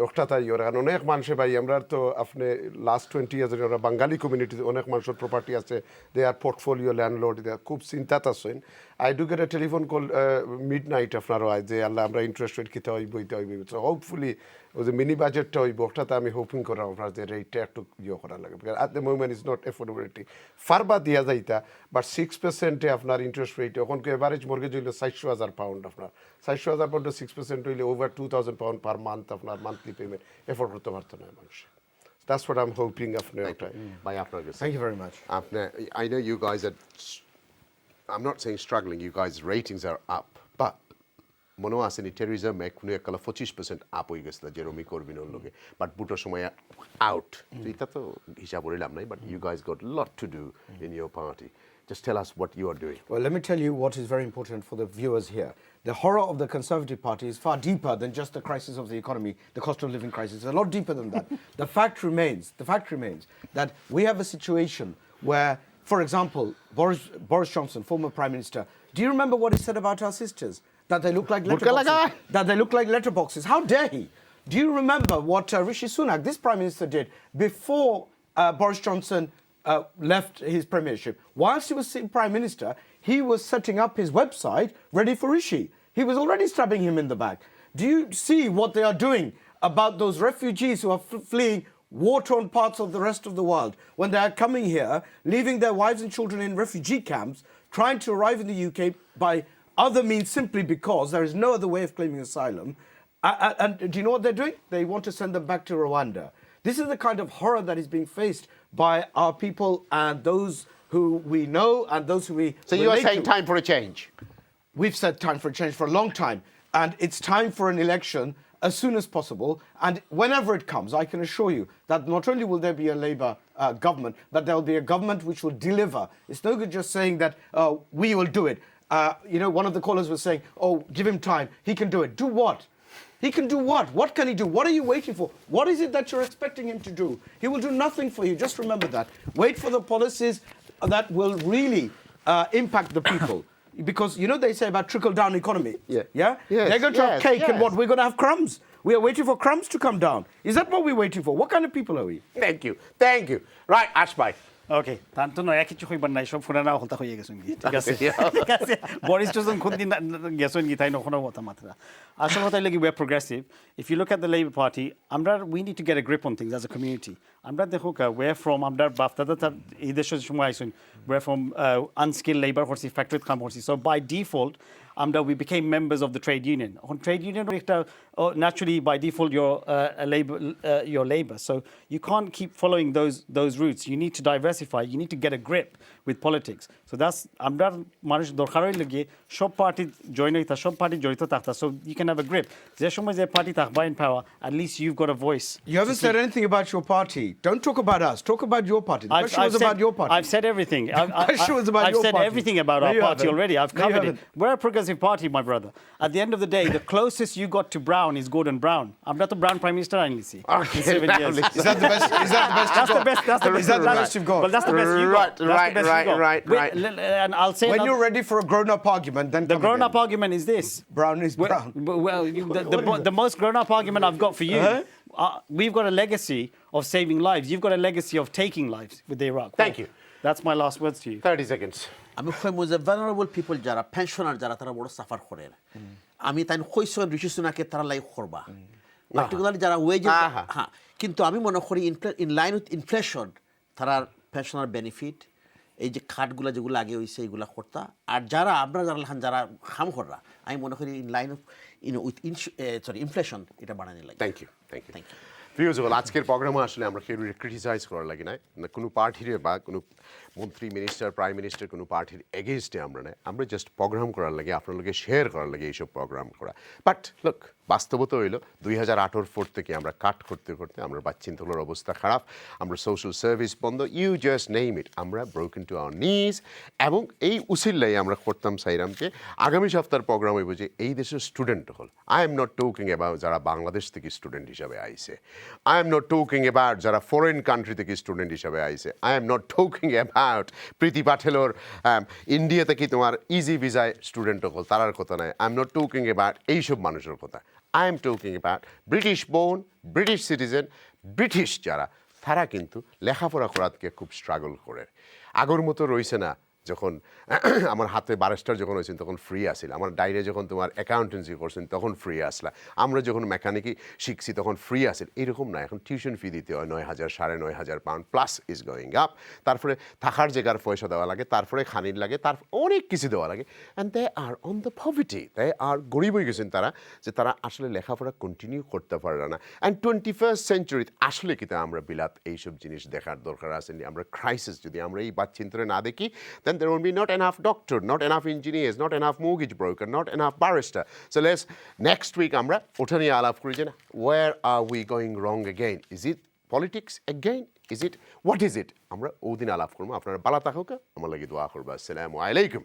একটা তাই ওরা অনেক মানুষে ভাই আমরা তো আপনি লাস্ট 20 ইয়ার্স ওরা বাঙালি কমিউনিটিতে অনেক মানুষের প্রপার্টি আছে দে আর পোর্টফোলিও ল্যান্ডলর্ড খুব চিন্তাত আছেন I do get A telephone call mid night আপনারও আয় যে আল্লাহ আমরা ইন্টারেস্ট রেট কিতে হইব ইতে হইব সো হোপফুলি ওই যে মিনি বাজেটটা হইব ওটাতে আমি হোপিং করা আপনার যে রেটটা একটু ইয়ে করা লাগে because at the moment is not affordability ফারবা দিয়া যাইতা বাট 6% আপনার ইন্টারেস্ট রেট এখন এভারেজ মর্গেজ হইল 400,000 পাউন্ড আপনার 400,000 পাউন্ড 6% হইলে ওভার 2,000 পাউন্ড পার মান্থ আপনার মান্থলি পেমেন্ট এফোর্ড করতে পারতো না মানুষ That's what I'm hoping after. Thank you very much. I know you guys are, I'm not saying struggling, you guys' ratings are up, but মনে আছে নি terrorism এক কোনো একলা 25% আপ হয়ে গেছিল জেরমি করবিনোর লগে বাট বুটোর সময় আউট এটা তো হিসাব করিলাম নাই but you guys got lot to do in your party Just tell us what you are doing. Well, let me tell you what is very important for the viewers here. The horror of the Conservative Party is far deeper than just the crisis of the economy, the cost of living crisis. It's a lot deeper than that. The fact remains that we have a situation where, for example, Boris Johnson, former Prime Minister, do you remember what he said about our sisters? That they look like letterboxes. That they look like letterboxes. How dare he? Do you remember what Rishi Sunak, this Prime Minister, did before Boris Johnson left his premiership? Whilst he was Prime Minister, he was setting up his website ready for Rishi. He was already stabbing him in the back. Do you see what they are doing about those refugees who are fleeing war-torn parts of the rest of the world when they are coming here, leaving their wives and children in refugee camps, trying to arrive in the UK by other means simply because there is no other way of claiming asylum? And do you know what they're doing? They want to send them back to Rwanda. This is the kind of horror that is being faced by our people and those who we know and those who we So you are saying time for a change? We've said time for a change for a long time. And it's time for an election as soon as possible. And whenever it comes, I can assure you that not only will there be a Labour government, but there will be a government which will deliver. It's no good just saying that we will do it. One of the callers was saying, oh, give him time. He can do it. Do what? He can do what? What can he do? What are you waiting for? What is it that you're expecting him to do? He will do nothing for you. Just remember that. Wait for the policies that will really impact the people. Because you know they say about trickle-down economy. Yeah. Yes, they're going to have cake and what? We're going to have crumbs. We are waiting for crumbs to come down. Is that what we're waiting for? What kind of people are we? Thank you. Right, Ashbhai. ওকে তার তো নয়া কিছু হইবার নাই সব ফুরানা হলতা হয়ে গেছেন কি ঠিক আছে ঠিক আছে বরিস জনসন কোন দিন গেছেন কি তাই নখনো কথা মাত্রা আসল কথা লাগি we are progressive. If you look at the Labour Party, we need to get a grip on things as a community. আমরা দেখো we're from আমরা বাফতাদা তার এই দেশের সময় আইছেন we're from unskilled labor করছি ফ্যাক্টরিতে কাম করছি so by default we became members of the trade union. On trade union, naturally by default you're labor. So you can't keep following those routes. You need to diversify. You need to get a grip with politics. So that's আমরা মানুষ দরকার হইলে গিয়ে সব party join হইতা সব party জড়িত থাকতা so you can have a grip. যে সময় যে পার্টি থাকবা in power, at least you've got a voice. You haven't said anything about your party. Don't talk about us. Talk about your party. The question was about your party. I've said everything. I've said everything about our party already. I've covered it. We're a progressive party, my brother. At the end of the day, the closest you got to Brown is Gordon Brown. I'm not the Brown Prime Minister I only see. Is that the best? That's the best you've got. Well, that's the best you got. Right. And I'll say when you're ready for a grown-up argument, then the grown-up argument is this: Brown is Brown. Well, the most grown-up argument I've got for you. We've got a legacy of saving lives. You've got a legacy of taking lives with the Iraq. Thank you. That's my last words to you. 30 seconds. আমি কইমু যে vulnerable people যারা pensioner যারা তারা বড় suffer করে আমি তাই কইছন ঋষি সুনাকে তারা লাইক করবা পার্টিকুলারলি যারা ওয়েজ হ্যাঁ কিন্তু আমি মনে করি ইন লাইন উইথ ইনফ্লেশন তারা পেনশনার বেনিফিট এই যে খাটগুলো যেগুলো আগে হয়েছে এইগুলা করতা আর যারা আপনারা যারা খাম কররা আমি মনে করি in line of with inflation এটা বাড়ানো লাগে থ্যাংক ইউ প্রিয় যুগল আজকের প্রোগ্রামে আসলে আমরা কেউ ক্রিটিসাইজ করার লাগে না কোনো পার্টির বা কোনো মন্ত্রী মিনিস্টার প্রাইম মিনিস্টার কোনো পার্টির এগেনস্টে আমরা নাই আমরা জাস্ট প্রোগ্রাম করার লাগে আপনার লোকে শেয়ার করার লাগে এইসব প্রোগ্রাম করা বাট লুক বাস্তবতা হইল 2018 থেকে আমরা কাট করতে করতে আমরা বাচ্চিন্তলার অবস্থা খারাপ আমরা সোশ্যাল সার্ভিস বন্ধ ইউ জাস্ট নেইম ইট আমরা ব্রোকেন টু আওয়ার নিজ এবং এই উসিল্লাই আমরা করতাম সাইরামকে আগামী সপ্তাহের প্রোগ্রাম হইব যে এই দেশের স্টুডেন্ট হল I am not talking about যারা বাংলাদেশ থেকে স্টুডেন্ট হিসাবে আইছে I am not talking about যারা ফরেন কান্ট্রি থেকে স্টুডেন্ট হিসাবে আইছে I am not talking about Priti পাটেলর ইন্ডিয়া থেকে তোমার ইজি ভিসায় স্টুডেন্ট হল তারার কথা নাই I am not talking about এইসব মানুষের কথা I am talking about British born, British citizen, British যারা তারা কিন্তু লেখাপড়া করাতে খুব স্ট্রাগল করে আগের মতো রয়েছে না যখন আমার হাতে ব্যারিস্টার যখন হয়েছেন তখন ফ্রি আসিল আমার ডাইরে যখন তোমার অ্যাকাউন্টেন্সি করছেন তখন ফ্রি আসলা আমরা যখন মেকানিকি শিখছি তখন ফ্রি আসিল এরকম না এখন টিউশন ফি দিতে হয় 9,000 9,500 pound plus is going up তারপরে থাকার জায়গার পয়সা দেওয়া লাগে তারপরে খানির লাগে তারপর অনেক কিছু দেওয়া লাগে and they are on the poverty they are গরিব হয়ে গেছেন তারা যে তারা আসলে লেখাপড়া কন্টিনিউ করতে পারে না অ্যান্ড 21st সেঞ্চুরি আসলে কিন্তু আমরা বিলাত এইসব জিনিস দেখার দরকার আছে আমরা ক্রাইসিস যদি আমরা এই বাচ্চিন্তরে না দেখি then there will be not enough doctor, not enough engineers, not enough mortgage broker, not enough barrister. So let's next week আমরা ওটা নিয়ে আলাপ করি যে where are we going wrong again? Is it politics again? Is it what is it? আমরা ওদিন আলাপ করবো আপনারা ভালো থাকুক আমার লাগি দোয়া করবা আসসালামু আলাইকুম